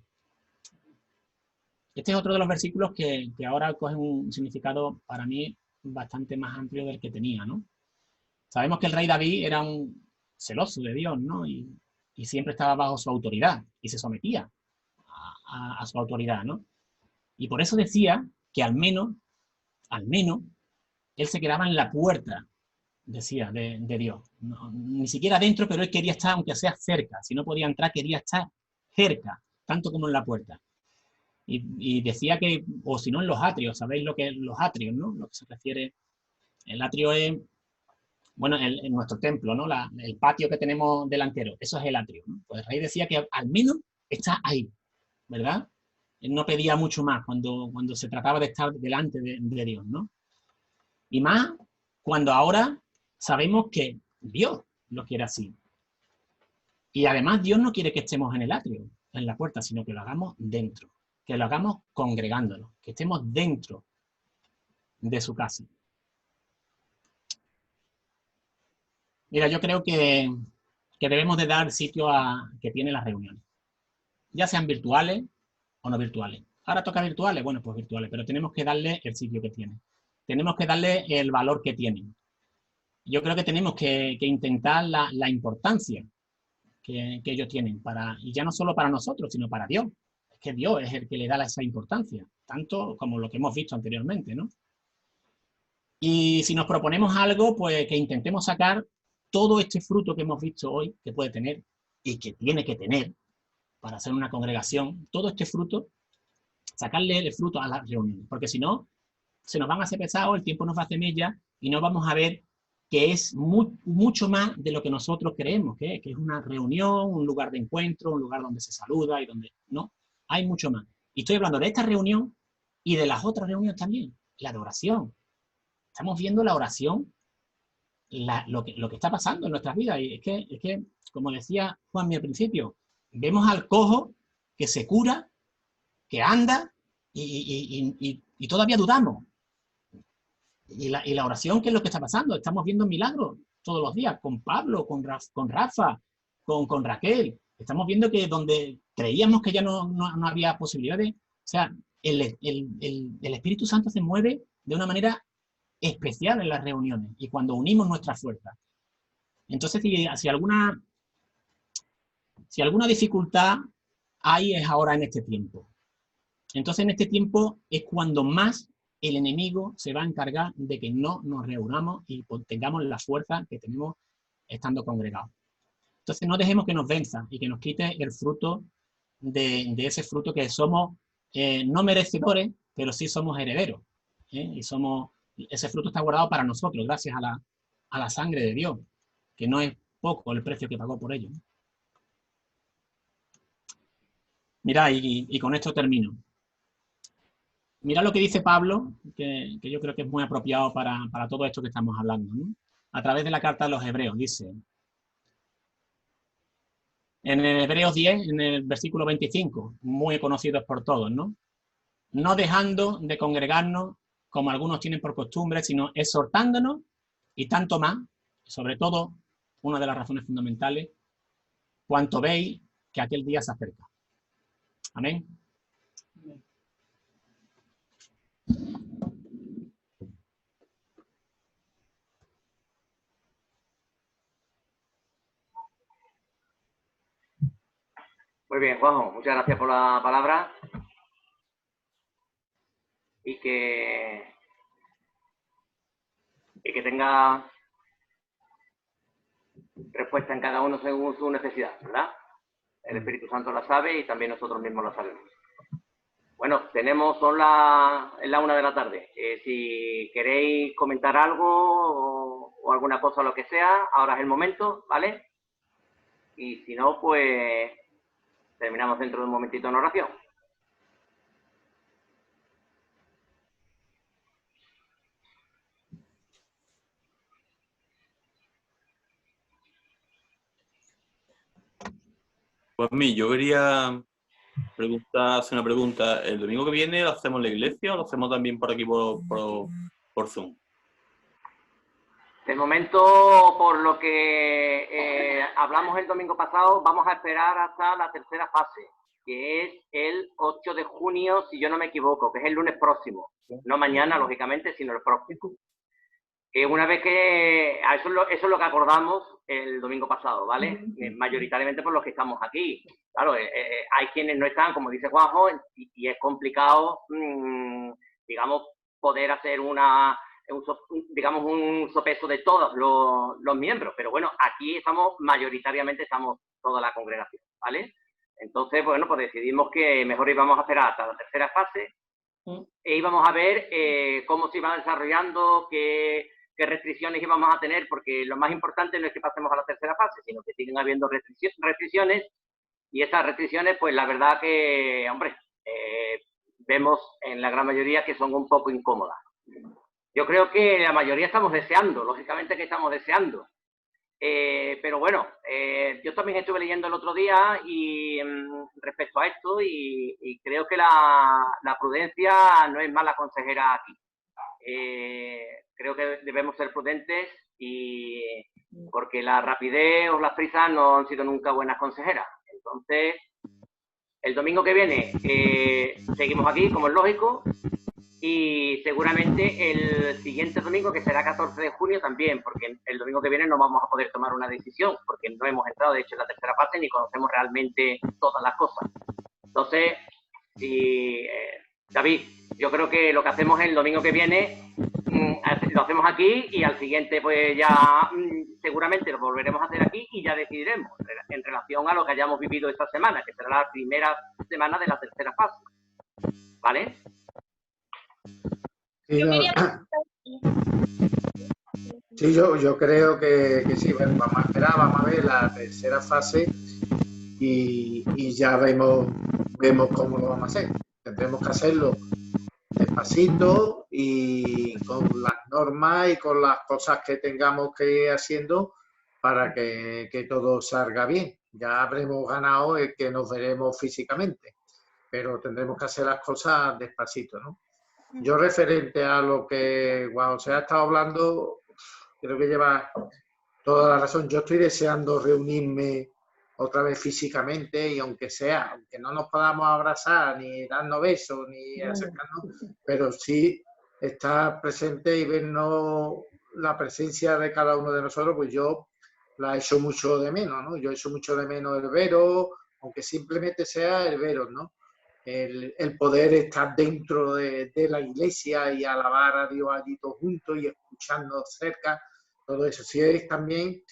S6: Este es otro de los versículos que ahora cogen un significado para mí bastante más amplio del que tenía, ¿no? Sabemos que el rey David era un celoso de Dios, ¿no? Y siempre estaba bajo su autoridad y se sometía a su autoridad, ¿no? Y por eso decía que al menos, él se quedaba en la puerta, decía, de Dios. No, ni siquiera dentro, pero él quería estar, aunque sea cerca. Si no podía entrar, quería estar cerca, tanto como en la puerta. Y decía que, o si no, en los atrios, ¿sabéis lo que es los atrios, no? Lo que se refiere, el atrio es, bueno, en nuestro templo, ¿no? El patio que tenemos delantero, eso es el atrio, ¿no? Pues el rey decía que al menos está ahí, ¿verdad? Él no pedía mucho más cuando se trataba de estar delante de Dios, ¿no? Y más cuando ahora sabemos que Dios lo quiere así. Y además Dios no quiere que estemos en el atrio, en la puerta, sino que lo hagamos dentro, que lo hagamos congregándonos, que estemos dentro de su casa. Mira, yo creo que debemos de dar sitio a que tienen las reuniones, ya sean virtuales o no virtuales. Ahora toca virtuales, bueno, pues virtuales, pero tenemos que darle el sitio que tienen. Tenemos que darle el valor que tienen. Yo creo que tenemos que intentar la importancia que ellos tienen, y ya no solo para nosotros, sino para Dios. Es que Dios es el que le da esa importancia, tanto como lo que hemos visto anteriormente, ¿no? Y si nos proponemos algo, pues que intentemos sacar todo este fruto que hemos visto hoy, que puede tener y que tiene que tener para hacer una congregación, todo este fruto, sacarle el fruto a las reuniones, porque si no, se nos van a hacer pesados, el tiempo nos va a hacer mella y no vamos a ver que es mucho más de lo que nosotros creemos, que es una reunión, un lugar de encuentro, un lugar donde se saluda y donde no, hay mucho más. Y estoy hablando de esta reunión y de las otras reuniones también, la de oración. Estamos viendo la oración, lo que está pasando en nuestras vidas. Y es que, como decía Juanmi al principio, vemos al cojo que se cura, que anda y todavía dudamos. Y la oración, ¿qué es lo que está pasando? Estamos viendo milagros todos los días, con Pablo, con Rafa, con Raquel. Estamos viendo que donde creíamos que ya no había posibilidades, o sea, el Espíritu Santo se mueve de una manera especial en las reuniones y cuando unimos nuestras fuerzas. Entonces, si alguna dificultad hay, es ahora en este tiempo. Entonces, en este tiempo es cuando más el enemigo se va a encargar de que no nos reunamos y tengamos la fuerza que tenemos estando congregados. Entonces, no dejemos que nos venza y que nos quite el fruto de ese fruto que somos no merecedores, pero sí somos herederos. Y ese fruto está guardado para nosotros, gracias a la sangre de Dios, que no es poco el precio que pagó por ello. Mirad, y con esto termino. Mirad lo que dice Pablo, que yo creo que es muy apropiado para todo esto que estamos hablando, ¿no? A través de la carta de los Hebreos, dice, en el Hebreos 10, en el versículo 25, muy conocidos por todos, ¿no? No dejando de congregarnos, como algunos tienen por costumbre, sino exhortándonos, y tanto más, sobre todo, una de las razones fundamentales, cuanto veis que aquel día se acerca. Amén.
S1: Muy bien, Juanjo, muchas gracias por la palabra y que tenga respuesta en cada uno según su necesidad, ¿verdad? El Espíritu Santo la sabe y también nosotros mismos la sabemos. Bueno, es la 1 de la tarde. Si queréis comentar algo o alguna cosa, lo que sea, ahora es el momento, ¿vale? Y si no, pues terminamos dentro de un momentito en oración.
S7: Pues yo quería hacer una pregunta. ¿El domingo que viene lo hacemos en la iglesia o lo hacemos también por aquí por Zoom?
S1: De momento, por lo que hablamos el domingo pasado, vamos a esperar hasta la tercera fase, que es el 8 de junio, si yo no me equivoco, que es el lunes próximo. No mañana, lógicamente, sino el próximo. Una vez que... Eso es lo que acordamos el domingo pasado, ¿vale? Mayoritariamente por los que estamos aquí. Claro, hay quienes no están, como dice Juanjo, y es complicado, digamos, poder hacer un sopeso de todos los miembros. Pero bueno, aquí mayoritariamente estamos toda la congregación, ¿vale? Entonces, bueno, pues decidimos que mejor íbamos a esperar hasta la tercera fase e íbamos a ver cómo se iba desarrollando, qué restricciones íbamos a tener, porque lo más importante no es que pasemos a la tercera fase, sino que siguen habiendo restricciones, y esas restricciones, pues la verdad que, hombre, vemos en la gran mayoría que son un poco incómodas. Yo creo que la mayoría estamos deseando, lógicamente que estamos deseando. Pero bueno, yo también estuve leyendo el otro día y respecto a esto y creo que la prudencia no es mala consejera aquí. Creo que debemos ser prudentes porque la rapidez o las prisas no han sido nunca buenas consejeras. Entonces, el domingo que viene seguimos aquí, como es lógico, y seguramente el siguiente domingo, que será 14 de junio, también, porque el domingo que viene no vamos a poder tomar una decisión, porque no hemos entrado, de hecho, en la tercera fase ni conocemos realmente todas las cosas. Entonces, David, yo creo que lo que hacemos el domingo que viene, lo hacemos aquí y al siguiente, pues ya seguramente lo volveremos a hacer aquí y ya decidiremos en relación a lo que hayamos vivido esta semana, que será la primera semana de la tercera fase. ¿Vale?
S10: Sí, yo creo que sí. Bueno, vamos a esperar, vamos a ver la tercera fase y ya vemos cómo lo vamos a hacer. Tendremos que hacerlo despacito y con las normas y con las cosas que tengamos que ir haciendo para que todo salga bien. Ya habremos ganado el que nos veremos físicamente. pero tendremos que hacer las cosas despacito, ¿no? Yo referente a lo que Juan José ha estado hablando, creo que lleva toda la razón. Yo estoy deseando reunirme otra vez físicamente y aunque no nos podamos abrazar, ni darnos besos, ni acercarnos, pero sí estar presente y vernos la presencia de cada uno de nosotros, pues yo la echo mucho de menos, ¿no? Yo echo mucho de menos el veros, aunque simplemente sea el veros, ¿no? El poder estar dentro de la iglesia y alabar a Dios allí todos juntos y escuchando cerca, todo eso. Sí es también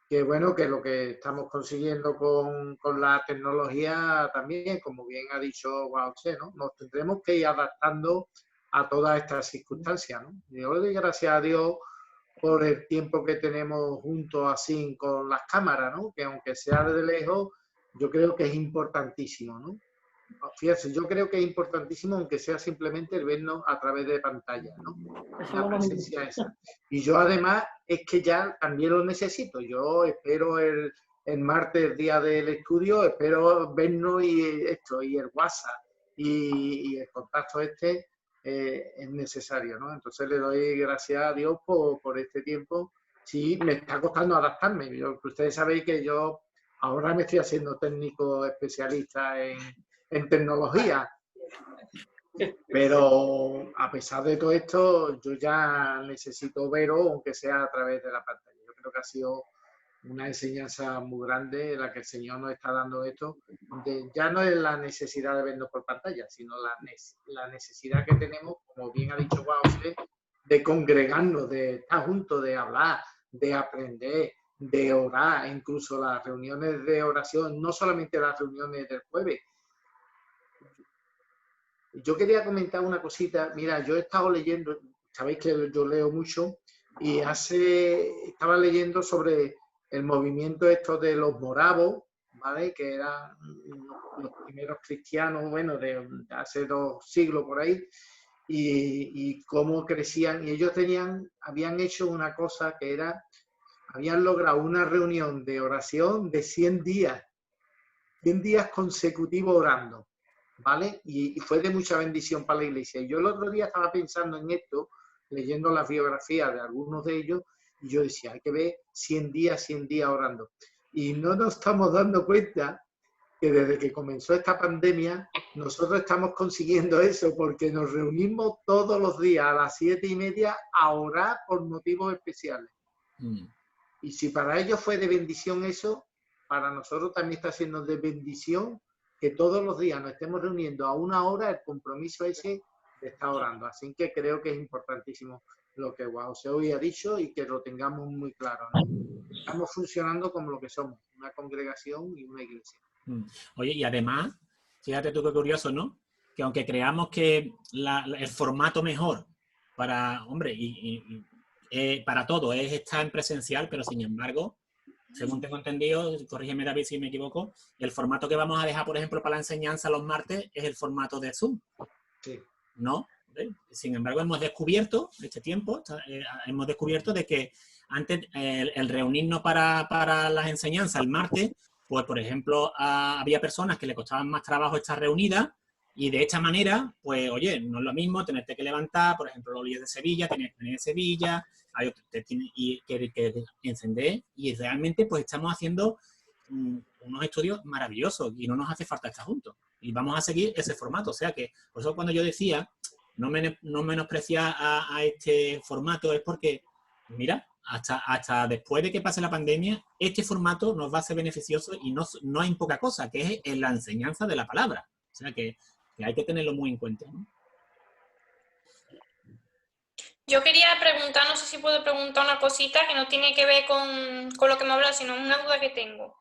S10: que, bueno, que lo que estamos consiguiendo con la tecnología también, como bien ha dicho Juan José, ¿no? Nos tendremos que ir adaptando a todas estas circunstancias, ¿no? Yo le doy gracias a Dios por el tiempo que tenemos juntos así con las cámaras, ¿no? Que aunque sea desde lejos, yo creo que es importantísimo, ¿no? Fíjate, yo creo que es importantísimo, aunque sea simplemente el vernos a través de pantalla, ¿no? La presencia esa. Y yo además es que ya también lo necesito. Yo espero el martes, el día del estudio, espero vernos y el WhatsApp y el contacto es necesario, ¿no? Entonces le doy gracias a Dios por este tiempo. Sí, me está costando adaptarme. Ustedes sabéis que yo ahora me estoy haciendo técnico especialista en tecnología, pero a pesar de todo esto, yo ya necesito veros, aunque sea a través de la pantalla. Yo creo que ha sido una enseñanza muy grande la que el Señor nos está dando esto. Ya no es la necesidad de vernos por pantalla, sino la necesidad que tenemos, como bien ha dicho Juan José, de congregarnos, de estar juntos, de hablar, de aprender, de orar, incluso las reuniones de oración, no solamente las reuniones del jueves. Yo quería comentar una cosita. Mira, yo he estado leyendo, sabéis que yo leo mucho, y estaba leyendo sobre el movimiento esto de los moravos, ¿vale? Que eran los primeros cristianos, bueno, de hace 2 siglos por ahí, y cómo crecían. Y ellos habían hecho una cosa que era, habían logrado una reunión de oración de 100 días consecutivos orando, ¿vale? Y fue de mucha bendición para la iglesia. Y yo el otro día estaba pensando en esto, leyendo las biografías de algunos de ellos, y yo decía, hay que ver 100 días orando. Y no nos estamos dando cuenta que desde que comenzó esta pandemia, nosotros estamos consiguiendo eso, porque nos reunimos todos los días a las 7:30 a orar por motivos especiales. Y si para ellos fue de bendición eso, para nosotros también está siendo de bendición que todos los días nos estemos reuniendo a una hora, el compromiso ese de estar orando. Así que creo que es importantísimo lo que Juan José hoy ha dicho y que lo tengamos muy claro, ¿no? Estamos funcionando como lo que somos, una congregación y una iglesia.
S6: Oye, y además, fíjate tú qué curioso, ¿no? Que aunque creamos que el formato mejor para, hombre, para todo es estar en presencial, pero sin embargo, según tengo entendido, corrígeme David si me equivoco, el formato que vamos a dejar, por ejemplo, para la enseñanza los martes es el formato de Zoom.
S10: Sí.
S6: ¿No? Sin embargo, hemos descubierto, este tiempo, hemos descubierto de que antes el reunirnos para las enseñanzas el martes, pues, por ejemplo, había personas que le costaban más trabajo estar reunidas y de esta manera, pues, oye, no es lo mismo tenerte que levantar, por ejemplo, los días de Sevilla, tenías que venir de Sevilla, y que encender, y realmente, pues, estamos haciendo unos estudios maravillosos y no nos hace falta estar juntos. Y vamos a seguir ese formato. O sea que, por eso cuando yo decía, no menospreciar a este formato, es porque, mira, hasta después de que pase la pandemia, este formato nos va a ser beneficioso y no hay poca cosa, que es en la enseñanza de la palabra. O sea que hay que tenerlo muy en cuenta, ¿no?
S11: Yo quería preguntar, no sé si puedo preguntar una cosita que no tiene que ver con lo que me hablas, sino una duda que tengo.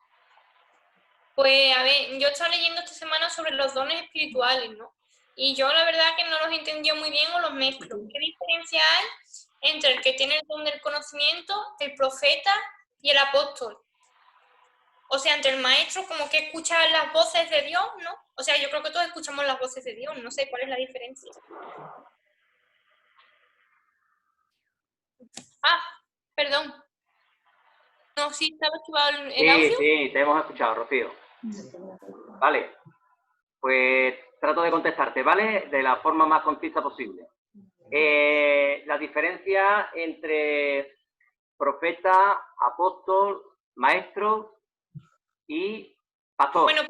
S11: Pues, a ver, yo estaba leyendo esta semana sobre los dones espirituales, ¿no? Y yo la verdad que no los entendí muy bien o los mezclo. ¿Qué diferencia hay entre el que tiene el don del conocimiento, el profeta y el apóstol? O sea, entre el maestro como que escucha las voces de Dios, ¿no? O sea, yo creo que todos escuchamos las voces de Dios, no sé cuál es la diferencia. Ah, perdón. No, sí, estaba activado el audio.
S1: Sí, te hemos escuchado, Rocío. Vale. Pues trato de contestarte, ¿vale? De la forma más concisa posible. La diferencia entre profeta, apóstol, maestro y pastor.
S11: Bueno,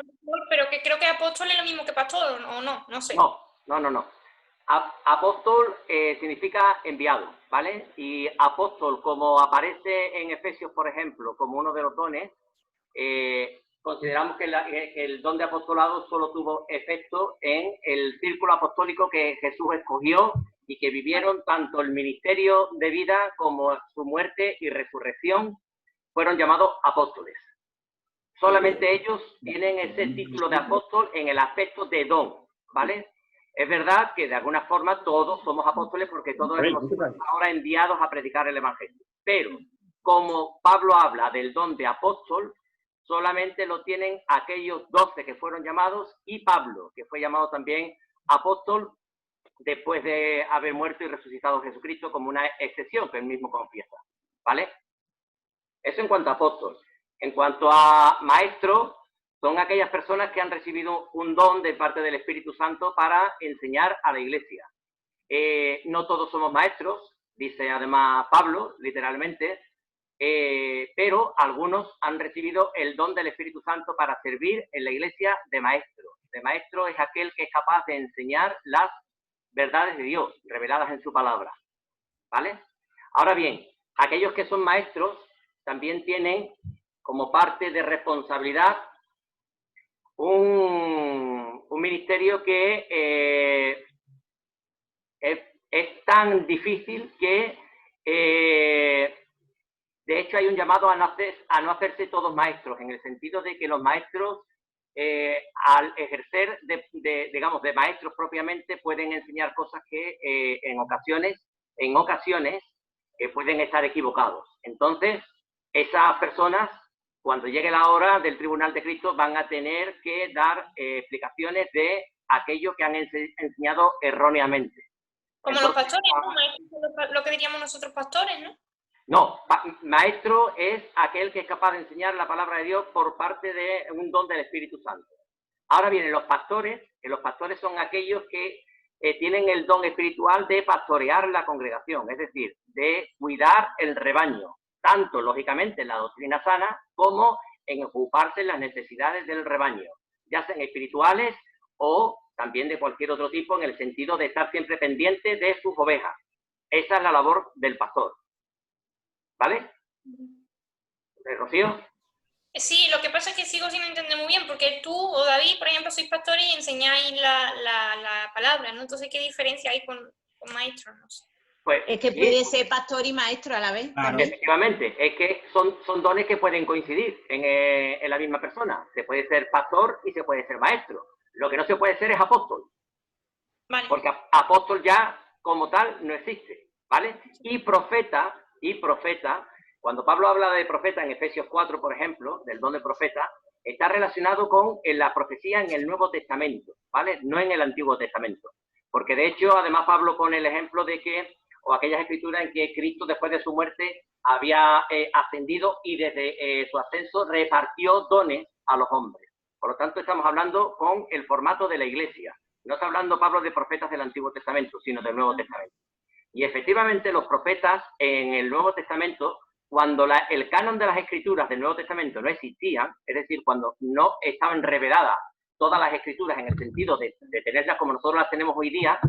S11: pero que creo que apóstol es lo mismo que pastor, ¿o no? No sé.
S1: No. Apóstol significa enviado, ¿vale? Y apóstol, como aparece en Efesios, por ejemplo, como uno de los dones, consideramos que el don de apostolado solo tuvo efecto en el círculo apostólico que Jesús escogió y que vivieron tanto el ministerio de vida como su muerte y resurrección, fueron llamados apóstoles. Solamente ellos tienen ese título de apóstol en el aspecto de don, ¿vale? Es verdad que de alguna forma todos somos apóstoles porque todos hemos sido ahora enviados a predicar el evangelio. Pero como Pablo habla del don de apóstol, solamente lo tienen aquellos 12 que fueron llamados y Pablo, que fue llamado también apóstol después de haber muerto y resucitado Jesucristo, como una excepción que él mismo confiesa, ¿vale? Eso en cuanto a apóstol. En cuanto a maestro, son aquellas personas que han recibido un don de parte del Espíritu Santo para enseñar a la iglesia. No todos somos maestros, dice además Pablo, literalmente, pero algunos han recibido el don del Espíritu Santo para servir en la iglesia de maestro. De maestro es aquel que es capaz de enseñar las verdades de Dios, reveladas en su palabra, ¿vale? Ahora bien, aquellos que son maestros también tienen como parte de responsabilidad un ministerio que es tan difícil que de hecho hay un llamado a no hacerse todos maestros, en el sentido de que los maestros al ejercer digamos, de maestros propiamente pueden enseñar cosas que en ocasiones pueden estar equivocados. Entonces, esas personas, cuando llegue la hora del tribunal de Cristo, van a tener que dar explicaciones de aquello que han enseñado erróneamente.
S11: Como entonces, los pastores, ¿no? Maestros, lo que diríamos nosotros pastores, ¿no?
S1: No, maestro es aquel que es capaz de enseñar la palabra de Dios por parte de un don del Espíritu Santo. Ahora vienen los pastores, que los pastores son aquellos que tienen el don espiritual de pastorear la congregación, es decir, de cuidar el rebaño, tanto, lógicamente, en la doctrina sana, como en ocuparse de las necesidades del rebaño, ya sean espirituales o también de cualquier otro tipo, en el sentido de estar siempre pendiente de sus ovejas. Esa es la labor del pastor. ¿Vale? ¿Rocío?
S11: Sí, lo que pasa es que sigo sin entender muy bien, porque tú o David, por ejemplo, sois pastores y enseñáis la palabra, ¿no? Entonces, ¿qué diferencia hay con maestros? No sé.
S9: Pues, es que puede ser pastor y maestro a la vez.
S1: Claro. Efectivamente, es que son dones que pueden coincidir en la misma persona. Se puede ser pastor y se puede ser maestro. Lo que no se puede ser es apóstol. Vale. Porque apóstol ya como tal no existe, ¿vale? Y profeta, cuando Pablo habla de profeta en Efesios 4, por ejemplo, del don de profeta, está relacionado con la profecía en el Nuevo Testamento, ¿vale? No en el Antiguo Testamento. Porque de hecho, además Pablo pone el ejemplo de que o aquellas escrituras en que Cristo después de su muerte había ascendido y desde su ascenso repartió dones a los hombres. Por lo tanto, estamos hablando con el formato de la iglesia. No está hablando Pablo de profetas del Antiguo Testamento, sino del Nuevo Testamento. Y efectivamente los profetas en el Nuevo Testamento, cuando el canon de las escrituras del Nuevo Testamento no existía, es decir, cuando no estaban reveladas todas las escrituras en el sentido de tenerlas como nosotros las tenemos hoy día,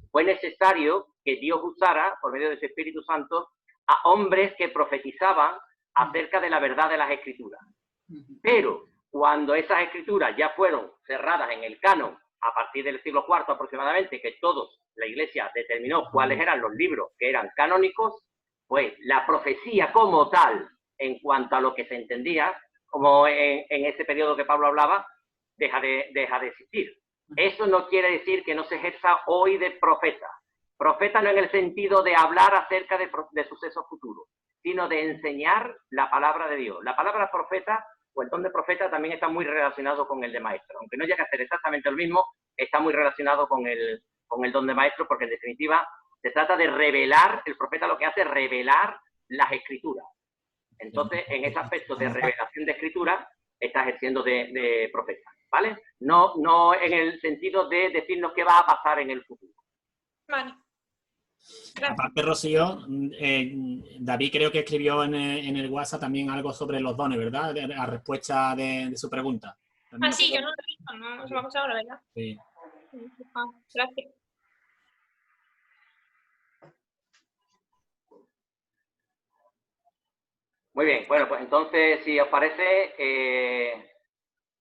S1: fue necesario que Dios usara, por medio de su Espíritu Santo, a hombres que profetizaban acerca de la verdad de las Escrituras. Pero cuando esas Escrituras ya fueron cerradas en el canon, a partir del siglo IV aproximadamente, que la Iglesia determinó cuáles eran los libros que eran canónicos, pues la profecía como tal, en cuanto a lo que se entendía, como en ese periodo que Pablo hablaba, deja de existir. Eso no quiere decir que no se ejerza hoy de profeta. Profeta no en el sentido de hablar acerca de sucesos futuros, sino de enseñar la palabra de Dios. La palabra profeta, o el don de profeta, también está muy relacionado con el de maestro. Aunque no llega a ser exactamente lo mismo, está muy relacionado con el don de maestro, porque en definitiva se trata de revelar, el profeta lo que hace es revelar las escrituras. Entonces, en ese aspecto de revelación de escrituras, está ejerciendo de profeta. ¿vale? No en el sentido de decirnos qué va a pasar en el futuro.
S11: Vale.
S6: Aparte, Rocío, David creo que escribió en el WhatsApp también algo sobre los dones, ¿verdad? A respuesta de su pregunta.
S11: Ah, sí, yo no lo he visto, no se me ha pasado, la verdad.
S6: Sí.
S11: Ah, gracias.
S1: Muy bien, bueno, pues entonces, si os parece,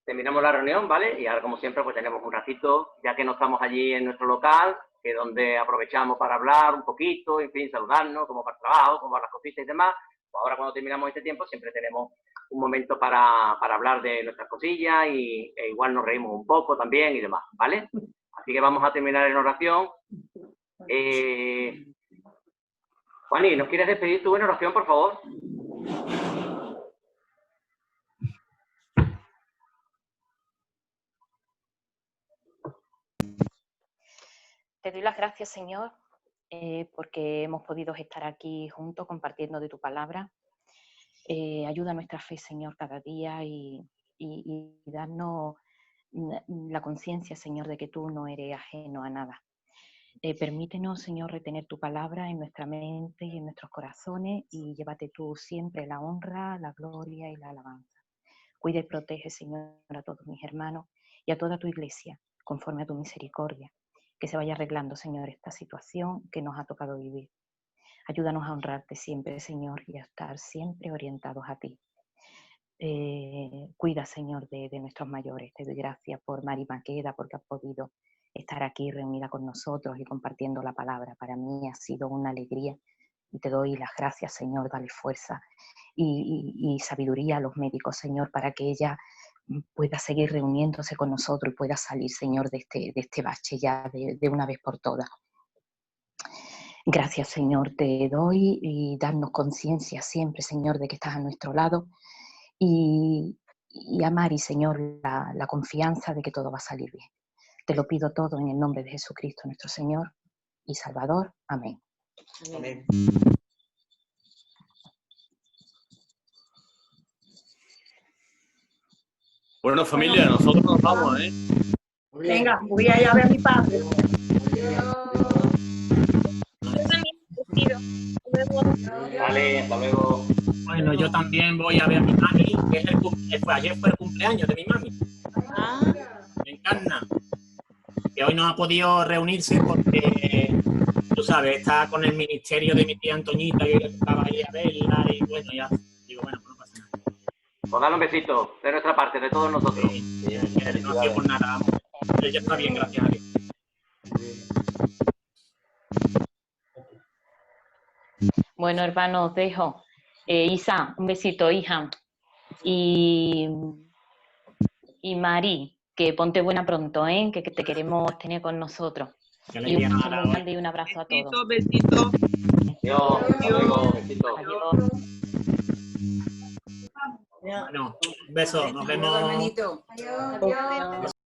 S1: terminamos la reunión, ¿vale? Y ahora, como siempre, pues tenemos un ratito, ya que no estamos allí en nuestro local, que es donde aprovechamos para hablar un poquito, en fin, saludarnos, como para el trabajo, como para las cositas y demás. Pues ahora, cuando terminamos este tiempo, siempre tenemos un momento para hablar de nuestras cosillas e igual nos reímos un poco también y demás, ¿vale? Así que vamos a terminar en oración. Juani, ¿nos quieres despedir tú en oración, por favor?
S12: Te doy las gracias, Señor, porque hemos podido estar aquí juntos compartiendo de tu palabra. Ayuda a nuestra fe, Señor, cada día y darnos la conciencia, Señor, de que tú no eres ajeno a nada. Permítenos, Señor, retener tu palabra en nuestra mente y en nuestros corazones y llévate tú siempre la honra, la gloria y la alabanza. Cuida y protege, Señor, a todos mis hermanos y a toda tu iglesia, conforme a tu misericordia. Que se vaya arreglando, Señor, esta situación que nos ha tocado vivir. Ayúdanos a honrarte siempre, Señor, y a estar siempre orientados a ti. Cuida, Señor, de nuestros mayores. Te doy gracias por Mari Maqueda, porque ha podido estar aquí reunida con nosotros y compartiendo la palabra. Para mí ha sido una alegría y te doy las gracias, Señor. Dale fuerza y sabiduría a los médicos, Señor, para que ella pueda seguir reuniéndose con nosotros y pueda salir, Señor, de este bache ya de una vez por todas. Gracias, Señor, te doy y darnos conciencia siempre, Señor, de que estás a nuestro lado y a Mari, Señor, la confianza de que todo va a salir bien. Te lo pido todo en el nombre de Jesucristo, nuestro Señor y Salvador. Amén.
S2: Amén.
S7: Bueno, familia, nosotros nos vamos, ¿eh?
S13: Venga, voy a ir a ver a mi padre.
S1: Vale, hasta luego.
S6: Bueno, yo también voy a ver a mi mami, que ayer fue el cumpleaños de mi mami. Me encanta. Que hoy no ha podido reunirse porque, tú sabes, está con el ministerio de mi tía Antoñita y estaba ahí a verla y bueno, ya digo, bueno, pues no pasa nada.
S1: Pues dale un besito de nuestra parte, de todos nosotros.
S6: No ha sido por nada, vamos. Ella está bien, gracias a Dios.
S12: Bueno, hermano, os dejo. Isa, un besito, hija. Y Mari, que ponte buena pronto, ¿eh? Que te queremos tener con nosotros. Y un beso muy grande y un abrazo a todos.
S13: Besito.
S1: Adiós. Adiós. Besito.
S12: Adiós.
S6: Bueno, un beso, nos vemos.
S13: Adiós.